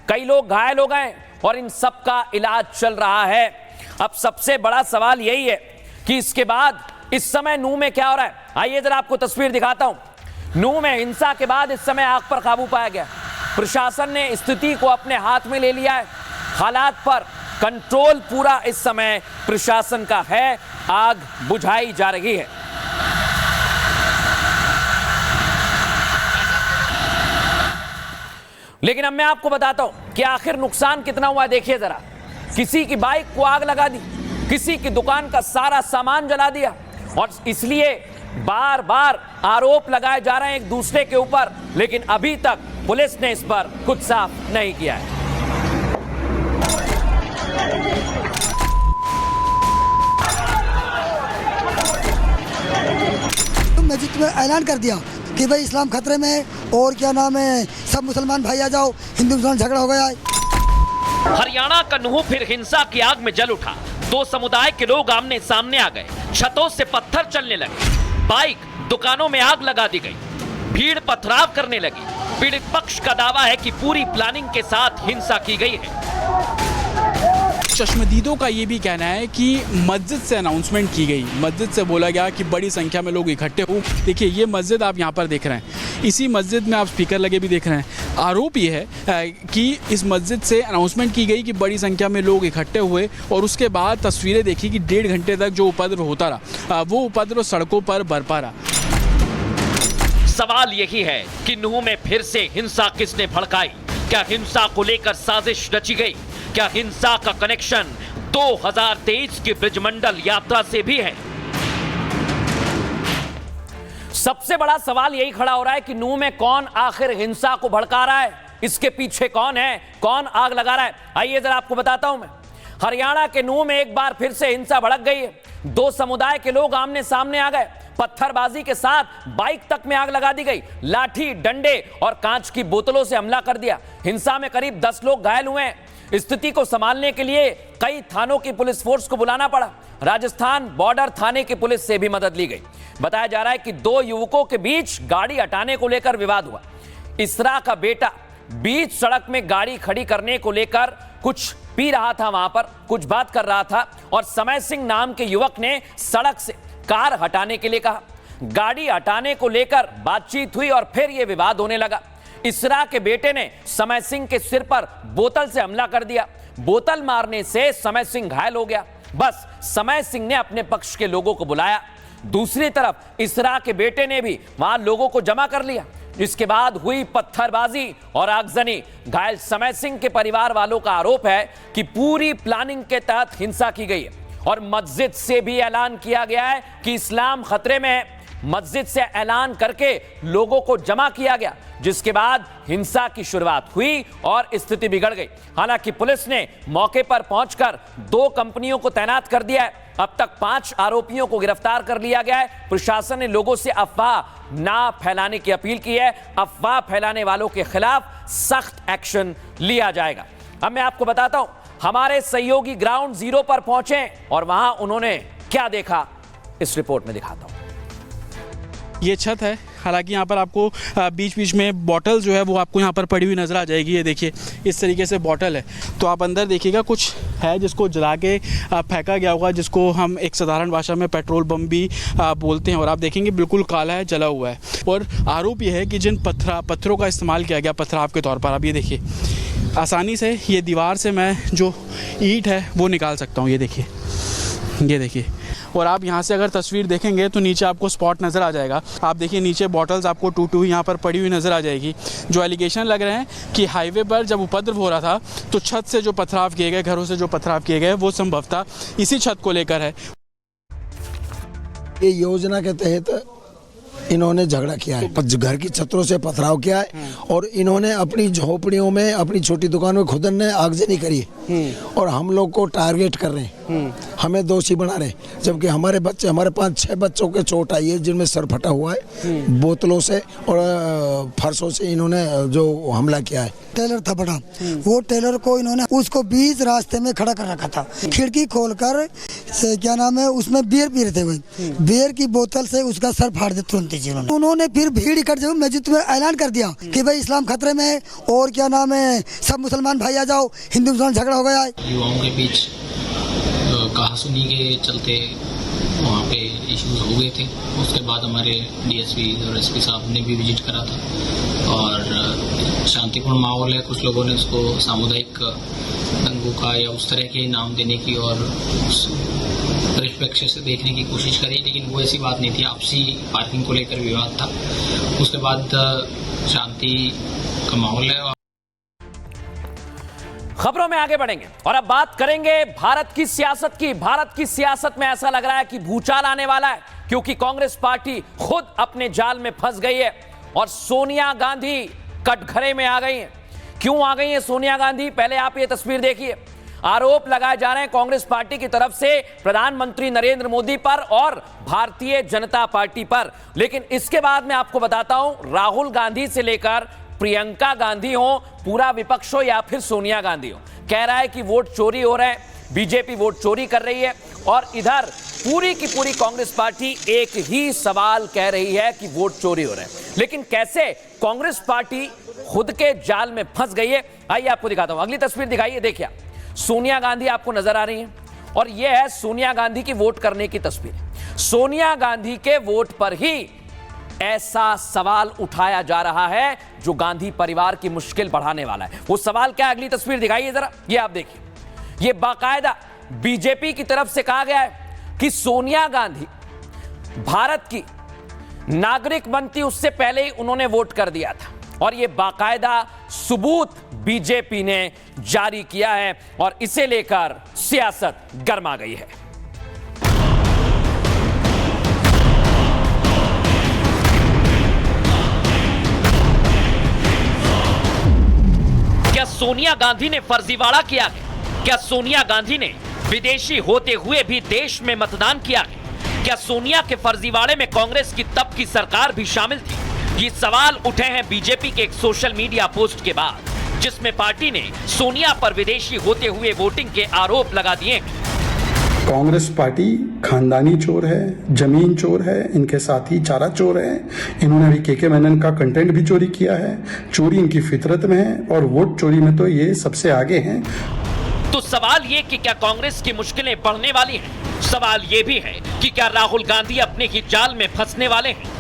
कई लोग घायल हो गए, और इन सब का इलाज चल रहा है। अब सबसे बड़ा सवाल यही है कि इसके बाद इस समय नूह में क्या हो रहा है। आइए जरा आपको तस्वीर दिखाता हूं। नूह में हिंसा के बाद इस समय आग पर काबू पाया गया। प्रशासन ने स्थिति को अपने हाथ में ले लिया है। हालात पर कंट्रोल पूरा इस समय प्रशासन का है। आग बुझाई जा रही है। लेकिन अब मैं आपको बताता हूं कि आखिर नुकसान कितना हुआ। देखिए जरा, किसी की बाइक को आग लगा दी, किसी की दुकान का सारा सामान जला दिया, और इसलिए बार बार आरोप लगाए जा रहे हैं एक दूसरे के ऊपर, लेकिन अभी तक पुलिस ने इस पर कुछ साफ नहीं किया है। मस्जिद में ऐलान कर दिया कि भाई इस्लाम खतरे में है, और क्या नाम है, सब मुसलमान भाई आ जाओ, हिंदू मुसलमान झगड़ा हो गया है। हरियाणा का नूह फिर हिंसा की आग में जल उठा। दो समुदाय के लोग आमने सामने आ गए, छतों से पत्थर चलने लगे, बाइक दुकानों में आग लगा दी गई, भीड़ पथराव करने लगी। पीड़ित पक्ष का दावा है कि पूरी प्लानिंग के साथ हिंसा की गई है। चश्मदीदों का ये भी कहना है कि मस्जिद से अनाउंसमेंट की गई, मस्जिद से बोला गया कि बड़ी संख्या में लोग इकट्ठे हो। देखिए ये मस्जिद आप यहाँ पर देख रहे हैं, इसी मस्जिद में आप स्पीकर लगे भी देख रहे हैं। आरोप ये है कि इस मस्जिद से अनाउंसमेंट की गई कि बड़ी संख्या में लोग इकट्ठे हुए, और उसके बाद तस्वीरें देखी कि 1.5 घंटे तक जो उपद्रव होता रहा, वो उपद्रव सड़कों पर बरपा रहा। सवाल यही है कि नूह में फिर से हिंसा किसने भड़काई? क्या हिंसा को लेकर साजिश रची गई? क्या हिंसा का कनेक्शन 2023 की ब्रिजमंडल यात्रा से भी है? सबसे बड़ा सवाल यही खड़ा हो रहा है कि नूह में कौन आखिर हिंसा को भड़का रहा है, इसके पीछे कौन है, कौन आग लगा रहा है? आइए जरा आपको बताता हूं मैं। हरियाणा के नूह में एक बार फिर से हिंसा भड़क गई है। दो समुदाय के लोग आमने सामने आ गए, पत्थरबाजी के साथ बाइक तक में आग लगा दी गई, लाठी, डंडे और कांच की बोतलों से हमला कर दिया। हिंसा में करीब 10 लोग घायल हुए हैं। स्थिति को संभालने के लिए कई थानों की पुलिस फोर्स को बुलाना पड़ा। राजस्थान बॉर्डर थाने की पुलिस से भी मदद ली गई। बताया जा रहा है कि 2 युवकों के बीच गाड़ी हटाने को लेकर विवाद हुआ। इसरा का बेटा बीच सड़क में गाड़ी खड़ी करने को लेकर कुछ पी रहा था, वहां पर कुछ बात कर रहा था, और समय सिंह नाम के युवक ने सड़क से कार हटाने के लिए कहा। गाड़ी हटाने को लेकर बातचीत हुई और फिर यह विवाद होने लगा। इसरा के बेटे ने समय सिंह के सिर पर बोतल से हमला कर दिया। बोतल मारने से समय सिंह घायल हो गया। बस समय सिंह ने अपने पक्ष के लोगों को बुलाया, दूसरी तरफ इसरा के बेटे ने भी वहां लोगों को जमा कर लिया। इसके बाद हुई पत्थरबाजी और आगजनी। घायल समय सिंह के परिवार वालों का आरोप है कि पूरी प्लानिंग के तहत हिंसा की गई है, और मस्जिद से भी ऐलान किया गया है कि इस्लाम खतरे में है। मस्जिद से ऐलान करके लोगों को जमा किया गया, जिसके बाद हिंसा की शुरुआत हुई और स्थिति बिगड़ गई। हालांकि पुलिस ने मौके पर पहुंचकर 2 कंपनियों को तैनात कर दिया है। अब तक 5 आरोपियों को गिरफ्तार कर लिया गया है। प्रशासन ने लोगों से अफवाह ना फैलाने की अपील की है। अफवाह फैलाने वालों के खिलाफ सख्त एक्शन लिया जाएगा। अब मैं आपको बताता हूं, हमारे सहयोगी ग्राउंड जीरो पर पहुंचे और वहां उन्होंने क्या देखा, इस रिपोर्ट में दिखाता हूं। ये छत है, हालांकि यहाँ पर आपको बीच बीच में बॉटल जो है वो आपको यहाँ पर पड़ी हुई नज़र आ जाएगी। ये देखिए इस तरीके से बॉटल है। तो आप अंदर देखिएगा, कुछ है जिसको जला के फेंका गया होगा, जिसको हम एक साधारण भाषा में पेट्रोल बम भी बोलते हैं। और आप देखेंगे बिल्कुल काला है, जला हुआ है। और आरोप ये है कि जिन पत्थरों का इस्तेमाल किया गया पथराव के तौर पर, आप ये देखिए आसानी से ये दीवार से मैं जो ईंट है वो निकाल सकता हूँ। ये देखिए। और आप यहाँ से अगर तस्वीर देखेंगे तो नीचे आपको स्पॉट नज़र आ जाएगा। आप देखिए नीचे बॉटल्स आपको टूटी हुई यहाँ पर पड़ी हुई नज़र आ जाएगी। जो एलिगेशन लग रहे हैं कि हाईवे पर जब उपद्रव हो रहा था तो छत से जो पथराव किए गए, घरों से जो पथराव किए गए, वो संभवतः इसी छत को लेकर है। ये योजना के तहत इन्होंने झगड़ा किया है, घर की छतों से पथराव किया है, और इन्होंने अपनी झोपड़ियों में, अपनी छोटी दुकानों में खुदन ने आगजनी करी, और हम लोग को टारगेट कर रहे हैं, हमें दोषी बना रहे हैं। जबकि हमारे 5-6 बच्चों के चोट आई है, जिनमें सर फटा हुआ है बोतलों से और फर्शों से इन्होंने जो हमला किया है। टेलर था बड़ा, वो टेलर को इन्होंने उसको बीच रास्ते में खड़ा कर रखा था। खिड़की खोलकर क्या नाम है, उसमें बियर पी रहे थे। वही बियर की बोतल से उसका सर फाड़ दिया तुरंत ही उन्होंने। फिर भीड़ इकट्ठे मस्जिद में ऐलान कर दिया कि भाई इस्लाम खतरे में है, और क्या नाम है, सब मुसलमान भाई आ जाओ, हिंदू मुसलमान झगड़ा हो गया है। युवाओं के बीच कहासुनी के चलते वहाँ पे इश्यूज हो गए थे। उसके बाद हमारे डीएसपी और एसपी साहब ने भी विजिट करा था, और शांतिपूर्ण माहौल है। कुछ लोगों ने उसको सामुदायिक दंगों का या उस तरह के नाम देने की और निष्पक्ष से देखने की कोशिश करी, लेकिन वो ऐसी बात नहीं थी। आपसी पार्किंग को लेकर विवाद था। उसके बाद शांति का माहौल है। खबरों में आगे बढ़ेंगे और अब बात करेंगे भारत की सियासत की। भारत की सियासत में ऐसा लग रहा है कि भूचाल आने वाला है, क्योंकि कांग्रेस पार्टी खुद अपने जाल में फंस गई है और सोनिया गांधी कटघरे में आ गई हैं। क्यों आ गई हैं सोनिया गांधी? पहले आप ये तस्वीर देखिए। आरोप लगाए जा रहे हैं कांग्रेस पार्टी की तरफ से प्रधानमंत्री नरेंद्र मोदी पर और भारतीय जनता पार्टी पर। लेकिन इसके बाद मैं आपको बताता हूं, राहुल गांधी से लेकर प्रियंका गांधी हो, पूरा विपक्ष हो या फिर सोनिया गांधी हो, कह रहा है कि वोट चोरी हो रहे हैं, बीजेपी वोट चोरी कर रही है। और इधर पूरी की पूरी कांग्रेस पार्टी एक ही सवाल कह रही है कि वोट चोरी हो रहे हैं। लेकिन कैसे कांग्रेस पार्टी खुद के जाल में फंस गई है, आइए आपको दिखाता हूं। अगली तस्वीर दिखाइए। देखिए, सोनिया गांधी आपको नजर आ रही है और यह है सोनिया गांधी की वोट करने की तस्वीर। सोनिया गांधी के वोट पर ही ऐसा सवाल उठाया जा रहा है जो गांधी परिवार की मुश्किल बढ़ाने वाला है। वो सवाल क्या है? अगली तस्वीर दिखाइए जरा। ये आप देखिए, ये बाकायदा बीजेपी की तरफ से कहा गया है कि सोनिया गांधी भारत की नागरिक बनती उससे पहले ही उन्होंने वोट कर दिया था। और ये बाकायदा सबूत बीजेपी ने जारी किया है और इसे लेकर सियासत गर्मा गई है। क्या सोनिया गांधी ने फर्जीवाड़ा किया है? क्या सोनिया गांधी ने विदेशी होते हुए भी देश में मतदान किया है? क्या सोनिया के फर्जीवाड़े में कांग्रेस की तब की सरकार भी शामिल थी? ये सवाल उठे हैं बीजेपी के एक सोशल मीडिया पोस्ट के बाद, जिसमें पार्टी ने सोनिया पर विदेशी होते हुए वोटिंग के आरोप लगा दिए। कांग्रेस पार्टी खानदानी चोर है, जमीन चोर है, इनके साथ ही चारा चोर है। इन्होंने अभी के मेनन का कंटेंट भी चोरी किया है। चोरी इनकी फितरत में है और वोट चोरी में तो ये सबसे आगे हैं। तो सवाल ये कि क्या कांग्रेस की मुश्किलें बढ़ने वाली हैं? सवाल ये भी है कि क्या राहुल गांधी अपने ही जाल में फंसने वाले हैं?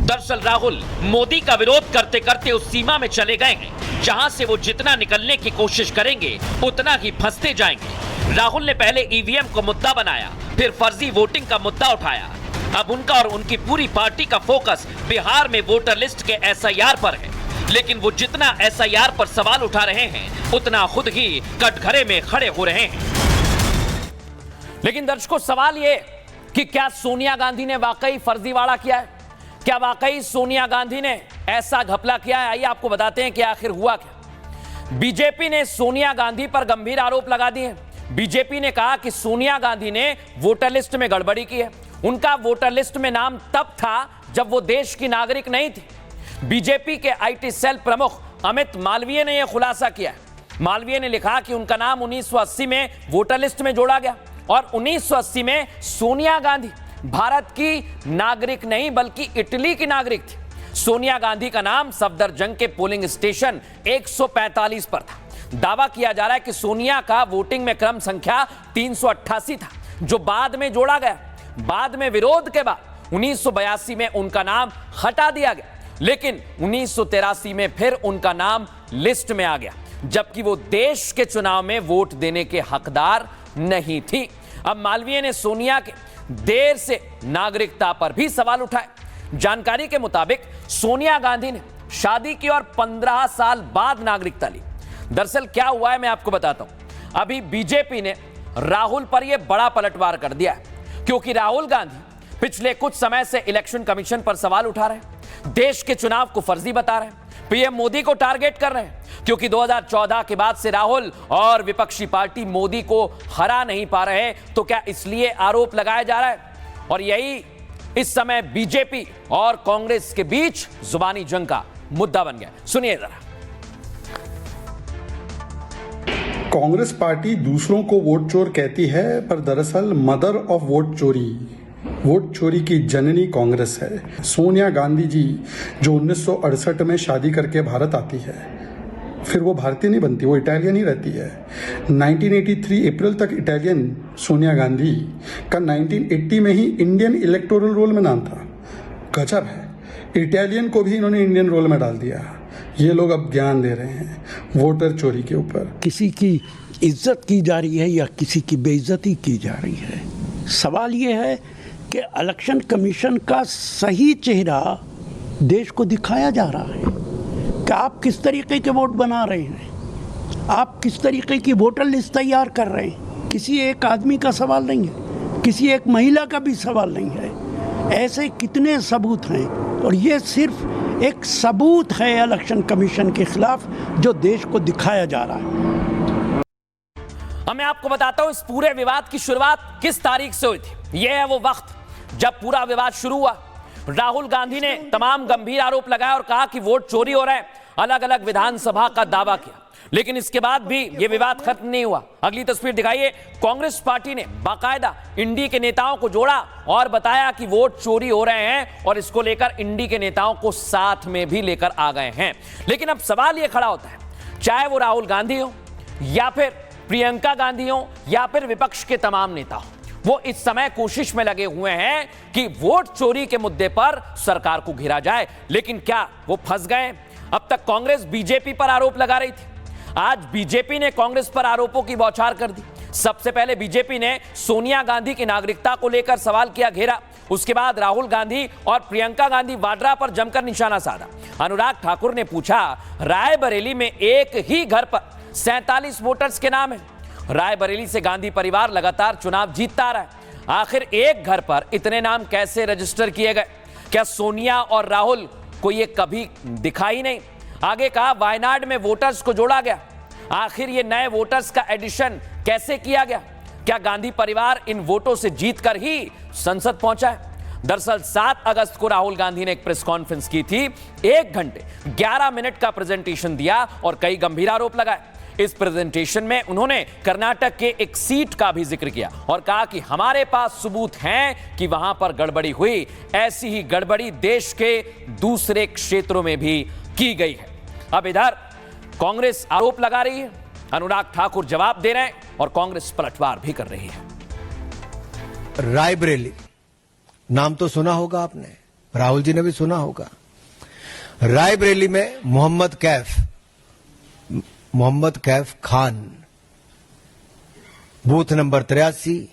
दरअसल राहुल मोदी का विरोध करते करते उस सीमा में चले गए हैं जहां से वो जितना निकलने की कोशिश करेंगे उतना ही फंसते जाएंगे। राहुल ने पहले ईवीएम को मुद्दा बनाया, फिर फर्जी वोटिंग का मुद्दा उठाया। अब उनका और उनकी पूरी पार्टी का फोकस बिहार में वोटर लिस्ट के एसआईआर पर है। लेकिन वो जितना एसआईआर पर सवाल उठा रहे हैं उतना खुद ही कटघरे में खड़े हो रहे हैं। लेकिन दर्शकों, सवाल ये कि क्या सोनिया गांधी ने वाकई फर्जीवाड़ा किया है? क्या वाकई सोनिया गांधी ने ऐसा घपला किया है? आइए आपको बताते हैं कि आखिर हुआ क्या। बीजेपी ने सोनिया गांधी पर गंभीर आरोप लगा दिए। बीजेपी ने कहा कि सोनिया गांधी ने वोटर लिस्ट में गड़बड़ी की है। उनका वोटर लिस्ट में नाम तब था जब वो देश की नागरिक नहीं थी। बीजेपी के आईटी सेल प्रमुख अमित मालवीय ने यह खुलासा किया है। मालवीय ने लिखा कि उनका नाम 1980 में वोटर लिस्ट में जोड़ा गया और 1980 में सोनिया गांधी भारत की नागरिक नहीं बल्कि इटली की नागरिक थी। सोनिया गांधी का नाम सफदरजंग के पोलिंग स्टेशन 145 पर था। दावा किया जा रहा है कि सोनिया का वोटिंग में क्रम संख्या 388 था, जो बाद में जोड़ा गया। बाद में विरोध के बाद 1982 में उनका नाम हटा दिया गया, लेकिन 1983 में फिर उनका नाम लिस्ट में आ गया, जबकि वो देश के चुनाव में वोट देने के हकदार नहीं थी। अब मालवीय ने सोनिया के देर से नागरिकता पर भी सवाल उठाए। जानकारी के मुताबिक सोनिया गांधी ने शादी की और 15 साल बाद नागरिकता ली। दरअसल क्या हुआ है मैं आपको बताता हूं। अभी बीजेपी ने राहुल पर यह बड़ा पलटवार कर दिया है, क्योंकि राहुल गांधी पिछले कुछ समय से इलेक्शन कमीशन पर सवाल उठा रहे हैं, देश के चुनाव को फर्जी बता रहे हैं, पीएम मोदी को टारगेट कर रहे हैं, क्योंकि 2014 के बाद से राहुल और विपक्षी पार्टी मोदी को हरा नहीं पा रहे। तो क्या इसलिए आरोप लगाया जा रहा है? और यही इस समय बीजेपी और कांग्रेस के बीच जुबानी जंग का मुद्दा बन गया। सुनिए जरा। कांग्रेस पार्टी दूसरों को वोट चोर कहती है, पर दरअसल मदर ऑफ वोट चोरी की जननी कांग्रेस है। सोनिया गांधी जी जो 1968 में शादी करके भारत आती है, फिर वो भारतीय नहीं बनती, वो इटालियन ही रहती है। 1983 अप्रैल तक इटालियन सोनिया गांधी का 1980 में ही इंडियन इलेक्टोरल रोल में नाम था। गजब है, इटालियन को भी इन्होंने इंडियन रोल में डाल दिया। ये लोग अब ज्ञान दे रहे हैं वोटर चोरी के ऊपर। किसी की इज्जत की जा रही है या किसी की बेइज्जती की जा रही है, सवाल ये है कि इलेक्शन कमीशन का सही चेहरा देश को दिखाया जा रहा है कि आप किस तरीके के वोट बना रहे हैं, आप किस तरीके की वोटर लिस्ट तैयार कर रहे हैं। किसी एक आदमी का सवाल नहीं है, किसी एक महिला का भी सवाल नहीं है। ऐसे कितने सबूत हैं, और ये सिर्फ एक सबूत है इलेक्शन कमीशन के खिलाफ जो देश को दिखाया जा रहा है। मैं आपको बताता हूं इस पूरे विवाद की शुरुआत किस तारीख से हुई थी। यह है वो वक्त जब पूरा विवाद शुरू हुआ। राहुल गांधी ने तमाम गंभीर आरोप लगाए और कहा कि वोट चोरी हो रहा है, अलग अलग विधानसभा का दावा किया, लेकिन इसके बाद भी यह विवाद खत्म नहीं हुआ। अगली तस्वीर दिखाइए। कांग्रेस पार्टी ने बाकायदा इंडी के नेताओं को जोड़ा और बताया कि वोट चोरी हो रहे हैं, और इसको लेकर इंडी के नेताओं को साथ में भी लेकर आ गए हैं। लेकिन अब सवाल यह खड़ा होता है, चाहे वो राहुल गांधी हो या फिर प्रियंका गांधी हो या फिर विपक्ष के तमाम नेता हो, वो इस समय कोशिश में लगे हुए हैं कि वोट चोरी के मुद्दे पर सरकार को घेरा जाए। लेकिन क्या वो फंस गए? अब तक कांग्रेस बीजेपी पर आरोप लगा रही थी, आज बीजेपी ने कांग्रेस पर आरोपों की बौछार कर दी। सबसे पहले बीजेपी ने सोनिया गांधी की नागरिकता को लेकर सवाल किया, घेरा। उसके बाद राहुल गांधी और प्रियंका गांधी वाड्रा पर जमकर निशाना साधा। अनुराग ठाकुर ने पूछा, रायबरेली में एक ही घर पर 47 वोटर्स के नाम है। रायबरेली से गांधी परिवार लगातार चुनाव जीतता आ रहा है, आखिर एक घर पर इतने नाम कैसे रजिस्टर किए गए? क्या सोनिया और राहुल को यह कभी दिखा ही नहीं? आगे कहा, वायनाड में वोटर्स को जोड़ा गया, आखिर ये नए वोटर्स का एडिशन कैसे किया गया? क्या गांधी परिवार इन वोटों से जीतकर ही संसद पहुंचा है? दरअसल 7 अगस्त को राहुल गांधी ने एक प्रेस कॉन्फ्रेंस की थी, 1 घंटे 11 मिनट का प्रेजेंटेशन दिया और कई गंभीर आरोप लगाए। इस प्रेजेंटेशन में उन्होंने कर्नाटक के एक सीट का भी जिक्र किया और कहा कि हमारे पास सबूत हैं कि वहां पर गड़बड़ी हुई। ऐसी ही गड़बड़ी देश के दूसरे क्षेत्रों में भी की गई है। अब इधर कांग्रेस आरोप लगा रही है, अनुराग ठाकुर जवाब दे रहे हैं और कांग्रेस पलटवार भी कर रही है। रायबरेली नाम तो सुना होगा आपने, राहुल जी ने भी सुना होगा। रायबरेली में मोहम्मद कैफ खान, बूथ नंबर 83,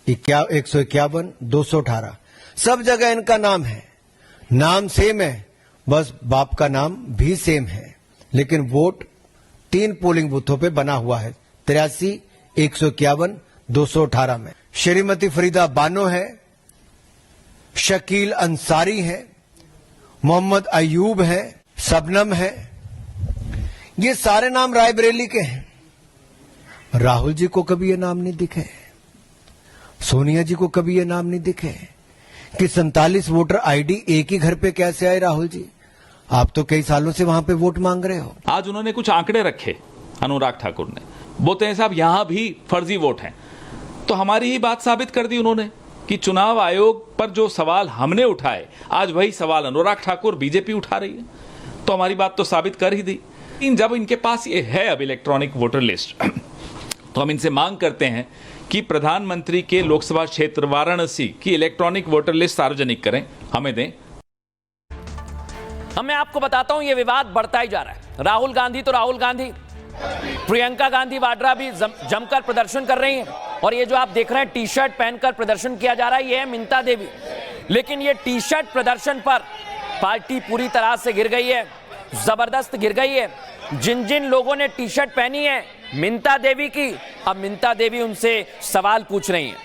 151, 218, सब जगह इनका नाम है। नाम सेम है, बस बाप का नाम भी सेम है, लेकिन वोट 3 पोलिंग बूथों पे बना हुआ है, 83, 151, 218 में। श्रीमती फरीदा बानो है, शकील अंसारी है, मोहम्मद अयूब है, सबनम है, ये सारे नाम रायबरेली के हैं। राहुल जी को कभी ये नाम नहीं दिखे, सोनिया जी को कभी ये नाम नहीं दिखे कि 47 वोटर आईडी एक ही घर पे कैसे आए। राहुल जी, आप तो कई सालों से वहां पे वोट मांग रहे हो। आज उन्होंने कुछ आंकड़े रखे, अनुराग ठाकुर ने, बोलते हैं साहब यहां भी फर्जी वोट हैं। तो हमारी ही बात साबित कर दी उन्होंने कि चुनाव आयोग पर जो सवाल हमने उठाए, आज वही सवाल अनुराग ठाकुर बीजेपी उठा रही है। तो हमारी बात तो साबित कर ही दी। जब इनके पास ये है अब इलेक्ट्रॉनिक वोटर लिस्ट, तो हम इनसे मांग करते हैं कि प्रधानमंत्री के लोकसभा क्षेत्र वाराणसी की इलेक्ट्रॉनिक वोटर लिस्ट सार्वजनिक करें, हमें दें। मैं आपको बताता हूं, यह विवाद बढ़ता ही जा रहा है। राहुल गांधी तो राहुल गांधी, प्रियंका गांधी वाड्रा भी जमकर प्रदर्शन कर रही हैं, और ये जो आप देख रहे हैं टी शर्ट पहनकर प्रदर्शन किया जा रहा है, ये है मिंता देवी। लेकिन ये टी शर्ट प्रदर्शन पर पार्टी पूरी तरह से गिर गई है, जबरदस्त गिर गई है। जिन जिन लोगों ने टी शर्ट पहनी है मिंता देवी की, अब मिंता देवी उनसे सवाल पूछ रही हैं।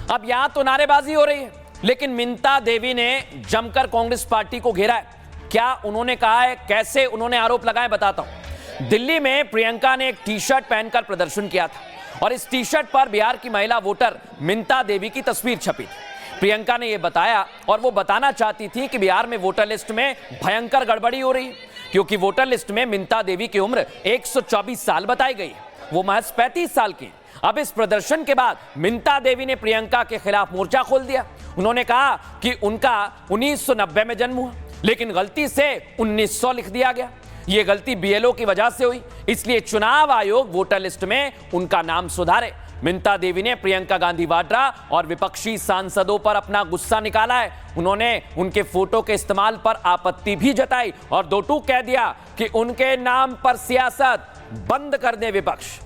अब यहां तो नारेबाजी हो रही है, लेकिन मिंता देवी ने जमकर कांग्रेस पार्टी को घेरा है। क्या उन्होंने कहा है, कैसे उन्होंने आरोप लगाए, बताता हूं। दिल्ली में प्रियंका ने एक टी शर्ट पहनकर प्रदर्शन किया था, और इस टी शर्ट पर बिहार की महिला वोटर मिंता देवी की तस्वीर छपी थी। प्रियंका ने यह बताया, और वो बताना चाहती थी कि बिहार में वोटर लिस्ट में भयंकर गड़बड़ी हो रही है, क्योंकि वोटर लिस्ट में मिंता देवी की उम्र 124 साल बताई गई है, वो महज 35 साल की। अब इस प्रदर्शन के बाद मिंता देवी ने प्रियंका के खिलाफ मोर्चा खोल दिया। उन्होंने कहा कि उनका 1990 में जन्म हुआ, लेकिन गलती से 1900 लिख दिया गया। यह गलती बीएलओ की वजह से हुई, इसलिए चुनाव आयोग वोटर लिस्ट में उनका नाम सुधारे। मिंता देवी ने प्रियंका गांधी वाड्रा और विपक्षी सांसदों पर अपना गुस्सा निकाला है। उन्होंने उनके फोटो के इस्तेमाल पर आपत्ति भी जताई और दो टूक कह दिया कि उनके नाम पर सियासत बंद कर दे विपक्ष।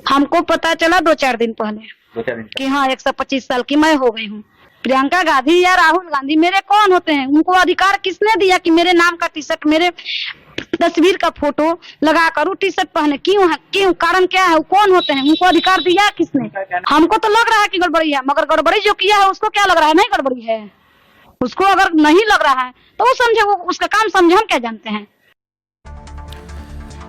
हमको पता चला 2-4 दिन पहले कि हाँ 125 साल की मैं हो गई हूँ। प्रियंका गांधी या राहुल गांधी मेरे कौन होते हैं? उनको अधिकार किसने दिया कि मेरे नाम का टी शर्ट, मेरे तस्वीर का फोटो लगा कर टी शर्ट पहने? क्यों? कारण क्या है? कौन होते हैं? उनको अधिकार दिया किसने? हमको तो लग रहा है कि गड़बड़ी है, मगर गड़बड़ी जो किया है उसको क्या लग रहा है? नहीं गड़बड़ी है। उसको अगर नहीं लग रहा है तो वो समझे, वो उसका काम समझे, हम क्या जानते हैं।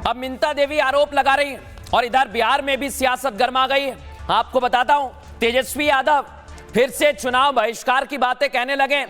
अब मिंता देवी आरोप लगा रही है और इधर बिहार में भी सियासत गर्मा गई है। आपको बताता हूं, तेजस्वी यादव फिर से चुनाव बहिष्कार की बातें कहने लगे।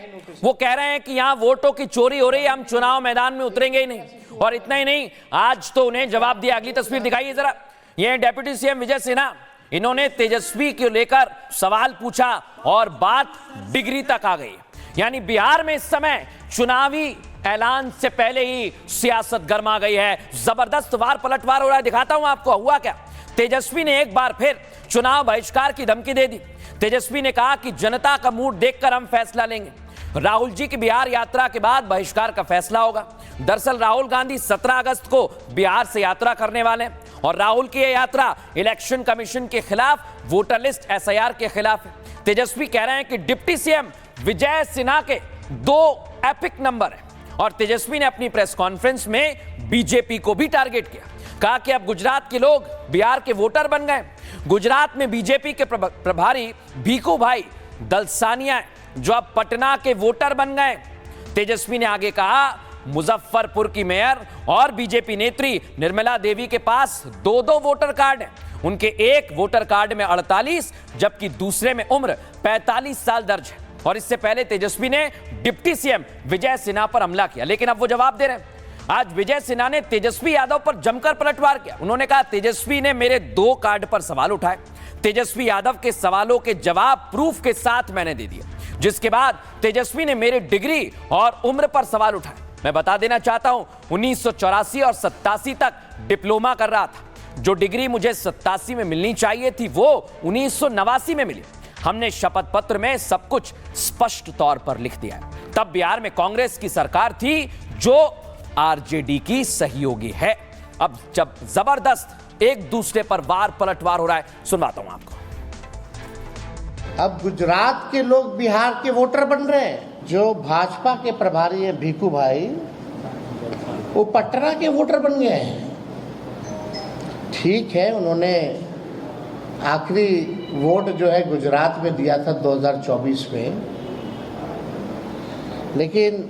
वो कह रहे हैं कि यहां वोटों की चोरी हो रही है, हम चुनाव मैदान में उतरेंगे ही नहीं। और इतना ही नहीं, आज तो उन्हें जवाब दिया। अगली तस्वीर दिखाइए जरा, ये डिप्टी सीएम विजय सिन्हा, इन्होंने तेजस्वी को लेकर सवाल पूछा और बात डिग्री तक आ गई। यानी बिहार में इस समय चुनावी ऐलान से पहले ही सियासत गर्मा गई है, जबरदस्त वार पलटवार हो रहा है। दिखाता हूं आपको हुआ क्या। तेजस्वी ने एक बार फिर चुनाव बहिष्कार की धमकी दे दी। तेजस्वी ने कहा कि जनता का मूड देखकर हम फैसला लेंगे। राहुल जी की बिहार यात्रा के बाद बहिष्कार का फैसला होगा। दरअसल राहुल गांधी 17 अगस्त को बिहार से यात्रा करने वाले हैं और राहुल की यह यात्रा इलेक्शन कमीशन के खिलाफ, वोटर लिस्ट SIR के खिलाफ है। तेजस्वी कह रहे हैं कि डिप्टी सीएम विजय सिन्हा के 2 एपिक नंबर है और तेजस्वी ने अपनी प्रेस कॉन्फ्रेंस में बीजेपी को भी टारगेट किया। कहा कि अब गुजरात के लोग बिहार के वोटर बन गए। गुजरात में बीजेपी के प्रभारी भीखू भाई दलसानिया जो अब पटना के वोटर बन गए। तेजस्वी ने आगे कहा, मुजफ्फरपुर की मेयर और बीजेपी नेत्री निर्मला देवी के पास 2-2 वोटर कार्ड हैं। उनके एक वोटर कार्ड में 48 जबकि दूसरे में उम्र 45 साल दर्ज है। और इससे पहले तेजस्वी ने डिप्टी सीएम विजय सिन्हा पर हमला किया, लेकिन अब वो जवाब दे रहे हैं। आज विजय सिन्हा ने तेजस्वी यादव पर जमकर पलटवार किया। उन्होंने कहा, तेजस्वी ने मेरे 2 कार्ड पर सवाल उठाए। तेजस्वी यादव के सवालों के जवाब प्रूफ के साथ मैंने दे दिए, जिसके बाद तेजस्वी ने मेरे डिग्री और उम्र पर सवाल उठाए। मैं बता देना चाहता हूं, 1984 और 87 तक डिप्लोमा कर रहा था। जो डिग्री मुझे 87 में मिलनी चाहिए थी वो 1989 में मिली। हमने शपथ पत्र में सब कुछ स्पष्ट तौर पर लिख दिया है। तब बिहार में कांग्रेस की सरकार थी जो आरजेडी की सहयोगी है। अब जब जबरदस्त एक दूसरे पर वार पलटवार हो रहा है, सुनवाता हूं आपको। अब गुजरात के लोग बिहार के वोटर बन रहे हैं। जो भाजपा के प्रभारी है भीखू भाई, वो पटना के वोटर बन गए हैं। ठीक है, उन्होंने आखिरी वोट जो है गुजरात में दिया था 2024 में, लेकिन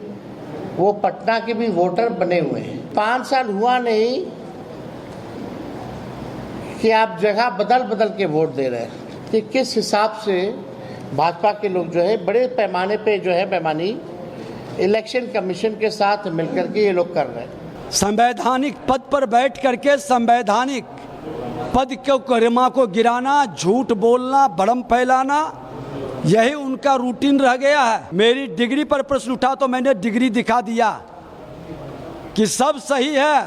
वो पटना के भी वोटर बने हुए हैं। 5 साल हुआ नहीं कि आप जगह बदल बदल के वोट दे रहे हैं। कि किस हिसाब से भाजपा के लोग जो है बड़े पैमाने पे जो है बेईमानी इलेक्शन कमीशन के साथ मिलकर के ये लोग कर रहे हैं। संवैधानिक पद पर बैठ करके संवैधानिक पद के गरिमा को गिराना, झूठ बोलना, भ्रम फैलाना, यही उनका रूटीन रह गया है। मेरी डिग्री पर प्रश्न उठा तो मैंने डिग्री दिखा दिया कि सब सही है।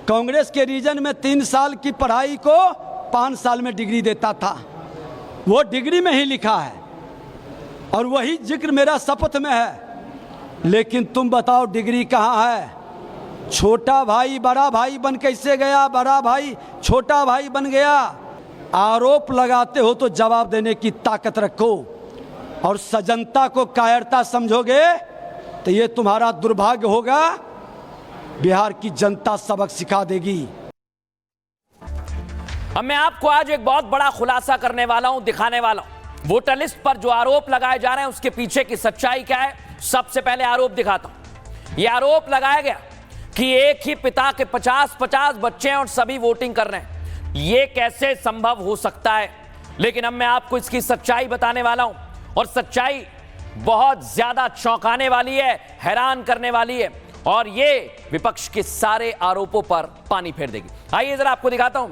कांग्रेस के रीजन में 3 साल की पढ़ाई को 5 साल में डिग्री देता था, वो डिग्री में ही लिखा है और वही जिक्र मेरा शपथ में है। लेकिन तुम बताओ डिग्री कहाँ है? छोटा भाई बड़ा भाई बन कैसे गया? बड़ा भाई छोटा भाई बन गया। आरोप लगाते हो तो जवाब देने की ताकत रखो और सजनता को कायरता समझोगे तो ये तुम्हारा दुर्भाग्य होगा। बिहार की जनता सबक सिखा देगी। अब मैं आपको आज एक बहुत बड़ा खुलासा करने वाला हूं, दिखाने वाला हूं। वोटर लिस्ट पर जो आरोप लगाए जा रहे हैं उसके पीछे की सच्चाई क्या है। सबसे पहले आरोप दिखाता हूं। यह आरोप लगाया गया कि एक ही पिता के 50-50 बच्चे हैं और सभी वोटिंग कर रहे हैं। यह कैसे संभव हो सकता है? लेकिन अब मैं आपको इसकी सच्चाई बताने वाला हूं और सच्चाई बहुत ज्यादा चौंकाने वाली है, हैरान करने वाली है और यह विपक्ष के सारे आरोपों पर पानी फेर देगी। आइए जरा आपको दिखाता हूं।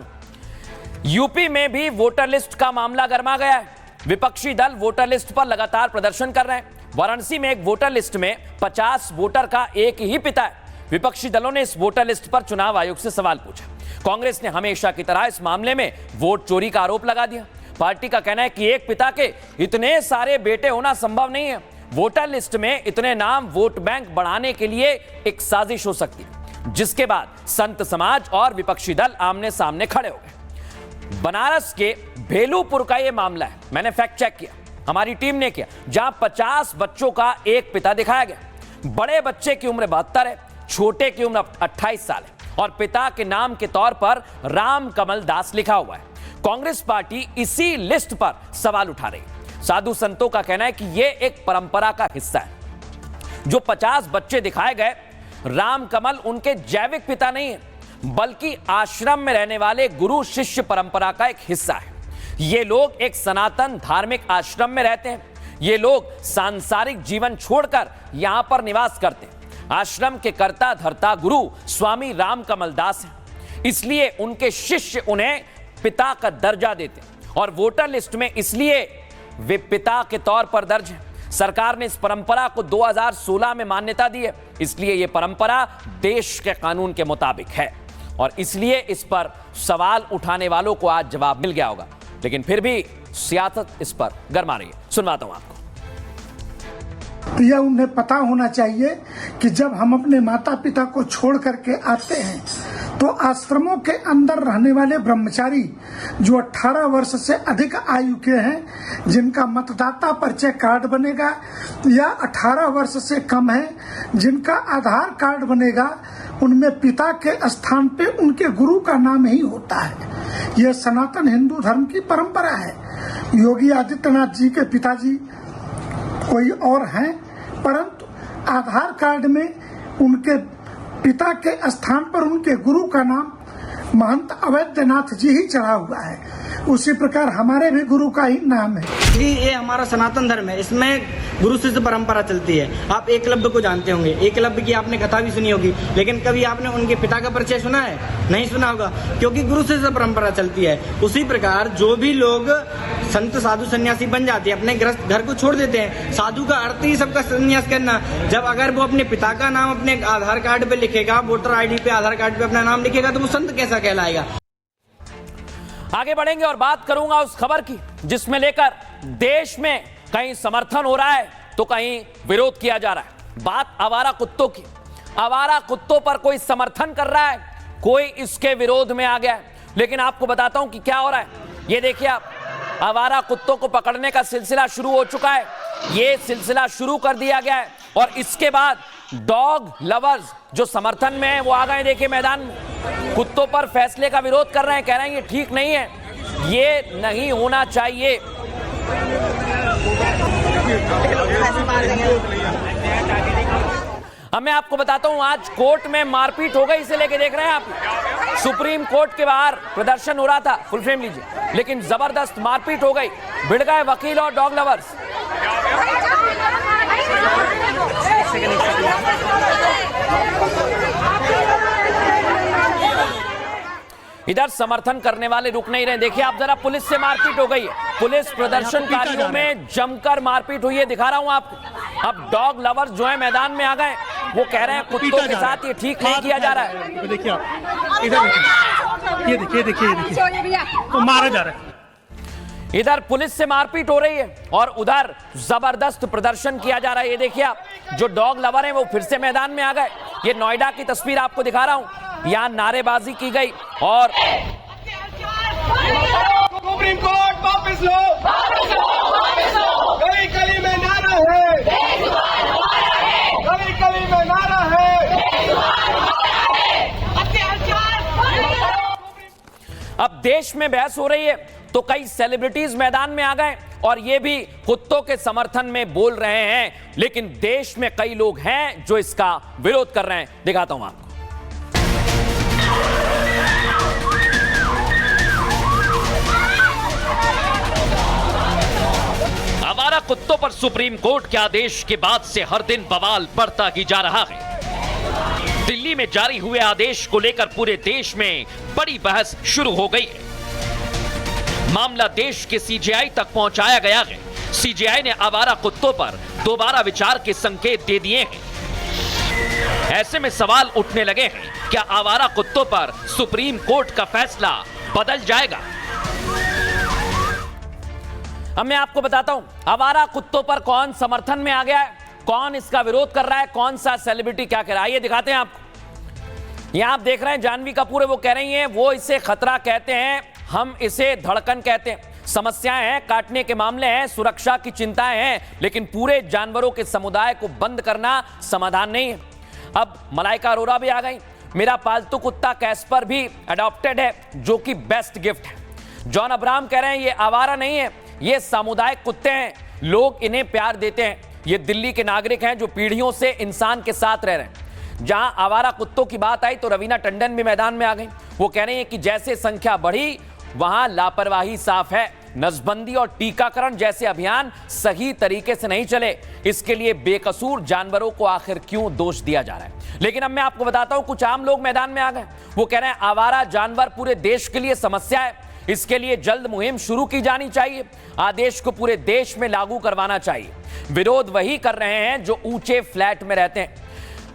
यूपी में भी वोटर लिस्ट का मामला गर्मा गया है। विपक्षी दल वोटर लिस्ट पर लगातार प्रदर्शन कर रहे हैं। वाराणसी में एक वोटर लिस्ट में 50 वोटर का एक ही पिता है। विपक्षी दलों ने इस वोटर लिस्ट पर चुनाव आयोग से सवाल पूछा। कांग्रेस ने हमेशा की तरह इस मामले में वोट चोरी का आरोप लगा दिया। पार्टी का कहना है कि एक पिता के इतने सारे बेटे होना संभव नहीं है। वोटर लिस्ट में इतने नाम वोट बैंक बढ़ाने के लिए एक साजिश हो सकती है, जिसके बाद संत समाज और विपक्षी दल आमने सामने खड़े हो गए। बनारस के भेलूपुर का यह मामला है, मैंने फैक्ट चेक किया, हमारी टीम ने किया, जहां 50 बच्चों का एक पिता दिखाया गया। बड़े बच्चे की उम्र 72 है, छोटे की उम्र 28 साल है और पिता के नाम के तौर पर राम कमल दास लिखा हुआ है। कांग्रेस पार्टी इसी लिस्ट पर सवाल उठा रही है। साधु संतों का कहना है कि यह एक परंपरा का हिस्सा है। जो 50 बच्चे दिखाए गए, राम कमल उनके जैविक पिता नहीं है, बल्कि आश्रम में रहने वाले गुरु शिष्य परंपरा का एक हिस्सा है। ये लोग एक सनातन धार्मिक आश्रम में रहते हैं। ये लोग सांसारिक जीवन छोड़कर यहां पर निवास करते हैं। आश्रम के कर्ता धर्ता गुरु स्वामी राम कमल दास हैं, इसलिए उनके शिष्य उन्हें पिता का दर्जा देते हैं और वोटर लिस्ट में इसलिए वे पिता के तौर पर दर्ज हैं। सरकार ने इस परंपरा को 2016 में मान्यता दी है, इसलिए यह परंपरा देश के कानून के मुताबिक है और इसलिए इस पर सवाल उठाने वालों को आज जवाब मिल गया होगा। लेकिन फिर भी सियासत इस पर गरमा रही है। सुनवाता हूं आपको। तो यह उन्हें पता होना चाहिए कि जब हम अपने माता पिता को छोड़ करके आते हैं तो आश्रमों के अंदर रहने वाले ब्रह्मचारी जो 18 वर्ष से अधिक आयु के हैं, जिनका मतदाता परिचय कार्ड बनेगा, या 18 वर्ष से कम है जिनका आधार कार्ड बनेगा, उनमें पिता के स्थान पे उनके गुरु का नाम ही होता है। यह सनातन हिंदू धर्म की परंपरा है। योगी आदित्यनाथ जी के पिताजी कोई और हैं, परंतु आधार कार्ड में उनके पिता के स्थान पर उनके गुरु का नाम महंत अवैधनाथ जी ही चढ़ा हुआ है। उसी प्रकार हमारे भी गुरु का ही नाम है। ये हमारा सनातन धर्म है, इसमें गुरु शिष्य परंपरा चलती है। आप एकलव्य को जानते होंगे, एकलव्य की आपने कथा भी सुनी होगी, लेकिन कभी आपने उनके पिता का परिचय सुना है? नहीं सुना होगा, क्योंकि गुरु शिष्य परंपरा चलती है। उसी प्रकार जो भी लोग संत साधु सन्यासी बन जाते हैं, अपने घर को छोड़ देते हैं। साधु का अर्थ ही सबका सन्यास करना। जब अगर वो अपने पिता का नाम अपने आधार कार्ड पे लिखेगा, वोटर आईडी पे, आधार कार्ड पे अपना नाम लिखेगा, तो वो संत कैसा कहलाएगा? आगे बढ़ेंगे और बात करूंगा उस खबर की जिसमें लेकर देश में कहीं समर्थन हो रहा है तो कहीं विरोध किया जा रहा है। बात आवारा कुत्तों की। आवारा कुत्तों पर कोई समर्थन कर रहा है, कोई इसके विरोध में आ गया है। लेकिन आपको बताता हूं कि क्या हो रहा है। ये देखिए आप, आवारा कुत्तों को पकड़ने का सिलसिला शुरू हो चुका है। ये सिलसिला शुरू कर दिया गया है और इसके बाद डॉग लवर्स जो समर्थन में है वो आ गए। देखिए मैदान में कुत्तों पर फैसले का विरोध कर रहे हैं, कह रहे हैं ये ठीक नहीं है, ये नहीं होना चाहिए। अब मैं आपको बताता हूं, आज कोर्ट में मारपीट हो गई, इसे लेके देख रहे हैं आप। सुप्रीम कोर्ट के बाहर प्रदर्शन हो रहा था, फुल फ्रेम लीजिए, लेकिन जबरदस्त मारपीट हो गई, भिड़ गए वकील और डॉग लवर्स। इधर समर्थन करने वाले रुक नहीं रहे। देखिए आप जरा, पुलिस से मारपीट हो गई है, पुलिस प्रदर्शनकारियों में जमकर मारपीट हुई है, दिखा रहा हूं आपको। अब डॉग लवर्स जो है मैदान में आ गए, वो कह रहे हैं कुत्तों के साथ ये ठीक नहीं किया जा रहा है। देखिए आप, इधर ये देखिए तो मारा जा रहा है। इधर पुलिस से मारपीट हो रही है और उधर जबरदस्त प्रदर्शन किया जा रहा है। ये देखिए आप, जो डॉग लवर हैं वो फिर से मैदान में आ गए। ये नोएडा की तस्वीर आपको दिखा रहा हूं, यहां नारेबाजी की गई और सुप्रीम कोर्ट वापस लो, गली गली में नारा है, गली गली में नारा है। अब देश में बहस हो रही है तो कई सेलिब्रिटीज मैदान में आ गए और ये भी कुत्तों के समर्थन में बोल रहे हैं, लेकिन देश में कई लोग हैं जो इसका विरोध कर रहे हैं। दिखाता हूं आपको। आवारा कुत्तों पर सुप्रीम कोर्ट के आदेश के बाद से हर दिन बवाल बढ़ता ही जा रहा है। दिल्ली में जारी हुए आदेश को लेकर पूरे देश में बड़ी बहस शुरू हो गई है। मामला देश के सीजेआई तक पहुंचाया गया है। सीजेआई ने आवारा कुत्तों पर दोबारा विचार के संकेत दे दिए हैं। ऐसे में सवाल उठने लगे हैं, क्या आवारा कुत्तों पर सुप्रीम कोर्ट का फैसला बदल जाएगा? अब मैं आपको बताता हूं आवारा कुत्तों पर कौन समर्थन में आ गया है, कौन इसका विरोध कर रहा है, कौन सा सेलिब्रिटी क्या कह रहा है, ये दिखाते हैं आपको। यहां आप देख रहे हैं जानवी कपूर है, वो कह रही हैं वो इसे खतरा कहते हैं, हम इसे धड़कन कहते हैं। समस्याएं हैं, काटने के मामले हैं, सुरक्षा की चिंताएं हैं, लेकिन पूरे जानवरों के समुदाय को बंद करना समाधान नहीं है। अब मलाइका अरोरा भी आ गई। मेरा पालतू कुत्ता कैस्पर भी अडॉप्टेड है, जो कि बेस्ट गिफ्ट है। जॉन अब्राहम कह रहे हैं ये आवारा नहीं है, ये सामुदायिक कुत्ते हैं, लोग इन्हें प्यार देते हैं। ये दिल्ली के नागरिक हैं जो पीढ़ियों से इंसान के साथ रह रहे हैं। जहां आवारा कुत्तों की बात आई तो रवीना टंडन भी मैदान में आ गई। वो कह रही है कि जैसे संख्या बढ़ी वहां लापरवाही साफ है। नसबंदी और टीकाकरण जैसे अभियान सही तरीके से नहीं चले, इसके लिए बेकसूर जानवरों को आखिर क्यों दोष दिया जा रहा है। लेकिन अब मैं आपको बताता हूं कुछ आम लोग मैदान में आ गए। वो कह रहे हैं आवारा जानवर पूरे देश के लिए समस्या है, इसके लिए जल्द मुहिम शुरू की जानी चाहिए, आदेश को पूरे देश में लागू करवाना चाहिए। विरोध वही कर रहे हैं जो ऊंचे फ्लैट में रहते हैं।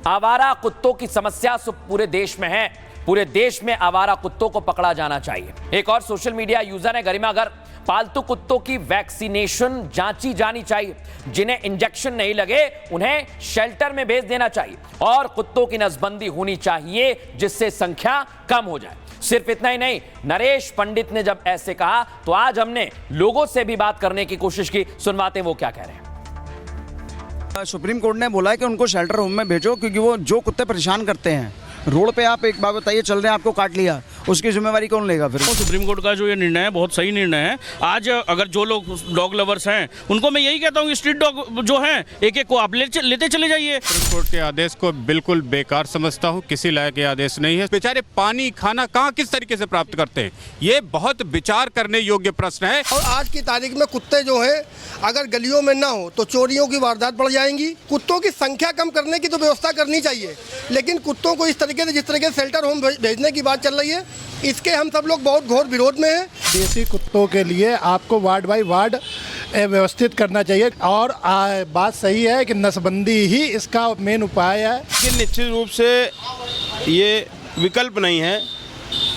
आवारा कुत्तों की समस्या पूरे देश में है, पूरे देश में आवारा कुत्तों को पकड़ा जाना चाहिए। एक और सोशल मीडिया यूजर है गरिमा गर्ग, पालतू कुत्तों की वैक्सीनेशन जांची जानी चाहिए, जिन्हें इंजेक्शन नहीं लगे उन्हें शेल्टर में भेज देना चाहिए और कुत्तों की नसबंदी होनी चाहिए जिससे संख्या कम हो जाए। सिर्फ इतना ही नहीं, नरेश पंडित ने जब ऐसे कहा तो आज हमने लोगों से भी बात करने की कोशिश की, सुनवाते वो क्या कह रहे हैं। सुप्रीम कोर्ट ने बोला है कि उनको शेल्टर होम में भेजो, क्योंकि वो जो कुत्ते परेशान करते हैं रोड पे, आप एक बात बताइए, चल रहे हैं आपको काट लिया, उसकी जिम्मेवारी कौन लेगा फिर? सुप्रीम कोर्ट का जो ये निर्णय है बहुत सही निर्णय है। आज अगर जो लोग डॉग लवर्स हैं उनको मैं यही कहता हूँ, स्ट्रीट डॉग जो हैं एक एक को आप लेते चले जाइए। सुप्रीम कोर्ट के आदेश को बिल्कुल बेकार समझता हूँ, किसी लायक ये आदेश नहीं है। बेचारे पानी खाना कहाँ किस तरीके से प्राप्त करते हैं, ये बहुत विचार करने योग्य प्रश्न है। और आज की तारीख में कुत्ते जो है अगर गलियों में ना हो तो चोरियों की वारदात बढ़ जाएंगी। कुत्तों की संख्या कम करने की तो व्यवस्था करनी चाहिए, लेकिन कुत्तों को इस तरीके से जिस तरीके से शेल्टर होम भेजने की बात चल रही है, इसके हम सब लोग बहुत घोर विरोध में हैं। देसी कुत्तों के लिए आपको वार्ड बाय वार्ड व्यवस्थित करना चाहिए और बात सही है कि नसबंदी ही इसका मेन उपाय है। लेकिन निश्चित रूप से ये विकल्प नहीं है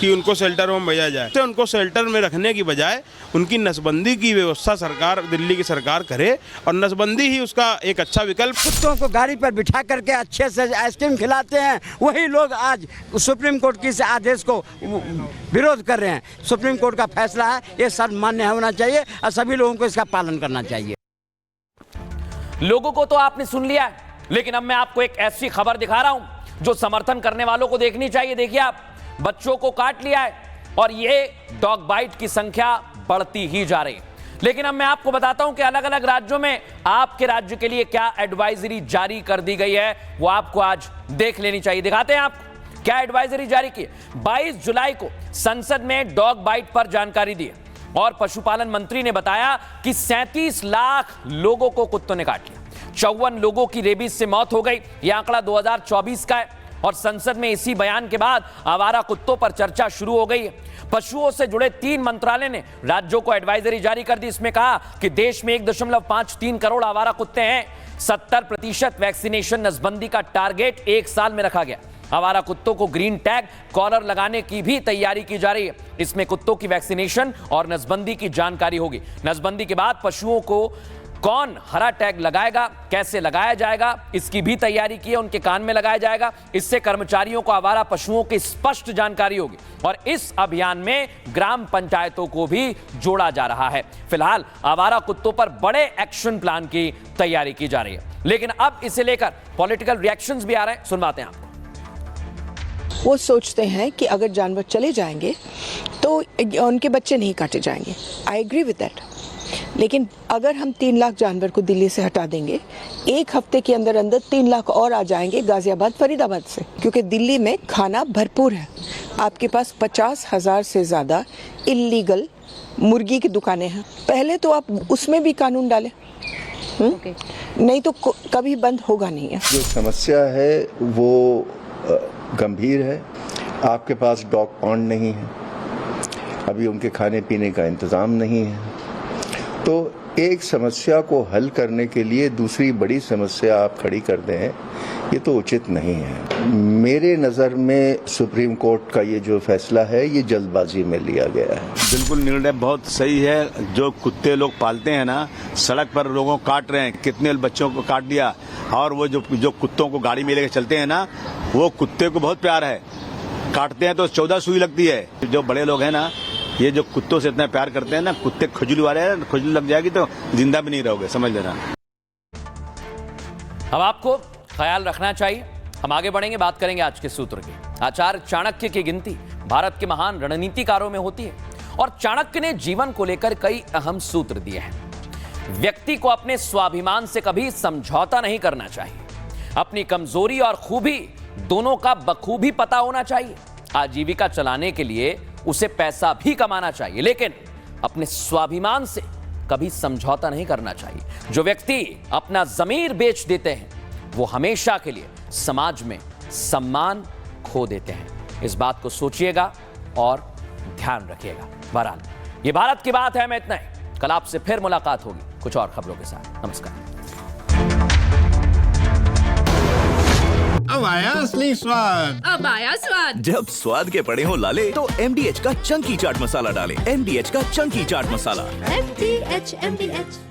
कि उनको शेल्टर होम भेजा जाए। तो उनको शेल्टर में रखने की बजाय उनकी नसबंदी की व्यवस्था सरकार, दिल्ली की सरकार करे और नसबंदी ही उसका एक अच्छा विकल्प। कुत्तों को गाड़ी पर बिठा करके अच्छे से आइसक्रीम खिलाते हैं, वही लोग आज सुप्रीम कोर्ट के इस आदेश को विरोध कर रहे हैं। सुप्रीम कोर्ट का फैसला है, ये सर्वमान्य होना चाहिए और सभी लोगों को इसका पालन करना चाहिए। लोगों को तो आपने सुन लिया है, लेकिन अब मैं आपको एक ऐसी खबर दिखा रहा हूं जो समर्थन करने वालों को देखनी चाहिए। देखिए, आप बच्चों को काट लिया है और ये डॉग बाइट की संख्या बढ़ती ही जा रही है। लेकिन अब मैं आपको बताता हूं कि अलग अलग राज्यों में आपके राज्य के लिए क्या एडवाइजरी जारी कर दी गई है, वो आपको आज देख लेनी चाहिए। दिखाते हैं आपको क्या एडवाइजरी जारी की। 22 जुलाई को संसद में डॉग बाइट पर जानकारी दी और पशुपालन मंत्री ने बताया कि 37 लाख लोगों को कुत्तों ने काट लिया, 54 लोगों की रेबीज से मौत हो गई। यह आंकड़ा 2024 का है और संसद में इसी बयान के बाद आवारा कुत्तों पर चर्चा शुरू हो गई है। पशुओं से जुड़े 3 मंत्रालय ने राज्यों को एडवाइजरी जारी कर दी। इसमें कहा कि देश में 1.53 करोड़ आवारा कुत्ते हैं, 70% वैक्सीनेशन नसबंदी का टारगेट 1 साल में रखा गया। आवारा कुत्तों को ग्रीन टैग कॉलर लगाने की भी तैयारी की जा रही है। इसमें कुत्तों की वैक्सीनेशन और नसबंदी की जानकारी होगी। नसबंदी के बाद पशुओं को कौन हरा टैग लगाएगा, कैसे लगाया जाएगा, इसकी भी तैयारी की है। उनके कान में लगाया जाएगा। इससे कर्मचारियों को आवारा पशुओं की स्पष्ट जानकारी होगी और इस अभियान में ग्राम पंचायतों को भी जोड़ा जा रहा है। फिलहाल आवारा कुत्तों पर बड़े एक्शन प्लान की तैयारी की जा रही है, लेकिन अब इसे लेकर पॉलिटिकल रिएक्शंस भी आ रहे हैं। सुनवाते हैं आप। वो सोचते हैं कि अगर जानवर चले जाएंगे तो उनके बच्चे नहीं काटे जाएंगे। आई एग्री विद दैट, लेकिन अगर हम 3 लाख जानवर को दिल्ली से हटा देंगे, 1 हफ्ते के अंदर अंदर 3 लाख और आ जाएंगे गाजियाबाद, फरीदाबाद से, क्योंकि दिल्ली में खाना भरपूर है। आपके पास 50,000 से ज़्यादा इल्लीगल मुर्गी की दुकानें हैं। पहले तो आप उसमें भी कानून डालें, नहीं तो कभी बंद होगा नहीं है। जो समस्या है वो गंभीर है। आपके पास डॉग पॉन्ड नहीं है, अभी उनके खाने पीने का इंतज़ाम नहीं है, तो एक समस्या को हल करने के लिए दूसरी बड़ी समस्या आप खड़ी करते हैं ये तो उचित नहीं है। मेरे नज़र में सुप्रीम कोर्ट का ये जो फैसला है ये जल्दबाजी में लिया गया है। बिल्कुल निर्णय बहुत सही है। जो कुत्ते लोग पालते हैं ना, सड़क पर लोगों को काट रहे हैं, कितने बच्चों को काट दिया, और वो जो कुत्तों को गाड़ी में लेकर चलते हैं ना, वो कुत्ते को बहुत प्यार है, काटते हैं तो 14 सुई लगती है। जो बड़े लोग हैं ना, ये जो कुत्तों से इतना प्यार करते हैं ना, कुत्ते खुजली वाले हैं, खुजली लग जाएगी तो जिंदा भी नहीं रहोगे, समझ लेना। अब आपको ख्याल रखना चाहिए। हम आगे बढ़ेंगे, बात करेंगे आज के सूत्र की। आचार्य चाणक्य की गिनती भारत के महान रणनीतिकारों में होती है और चाणक्य ने जीवन को लेकर कई अहम सूत्र दिए हैं। व्यक्ति को अपने स्वाभिमान से कभी समझौता नहीं करना चाहिए। अपनी कमजोरी और खूबी दोनों का बखूबी पता होना चाहिए। आजीविका चलाने के लिए उसे पैसा भी कमाना चाहिए, लेकिन अपने स्वाभिमान से कभी समझौता नहीं करना चाहिए। जो व्यक्ति अपना जमीर बेच देते हैं वो हमेशा के लिए समाज में सम्मान खो देते हैं। इस बात को सोचिएगा और ध्यान रखिएगा। बहरहाल ये भारत की बात है। मैं इतना ही, कल आपसे फिर मुलाकात होगी कुछ और खबरों के साथ। नमस्कार। अब आया असली स्वाद। अब आया स्वाद। जब स्वाद के पड़े हो लाले तो MDH का चंकी चाट मसाला डालें। MDH का चंकी चाट मसाला। MDH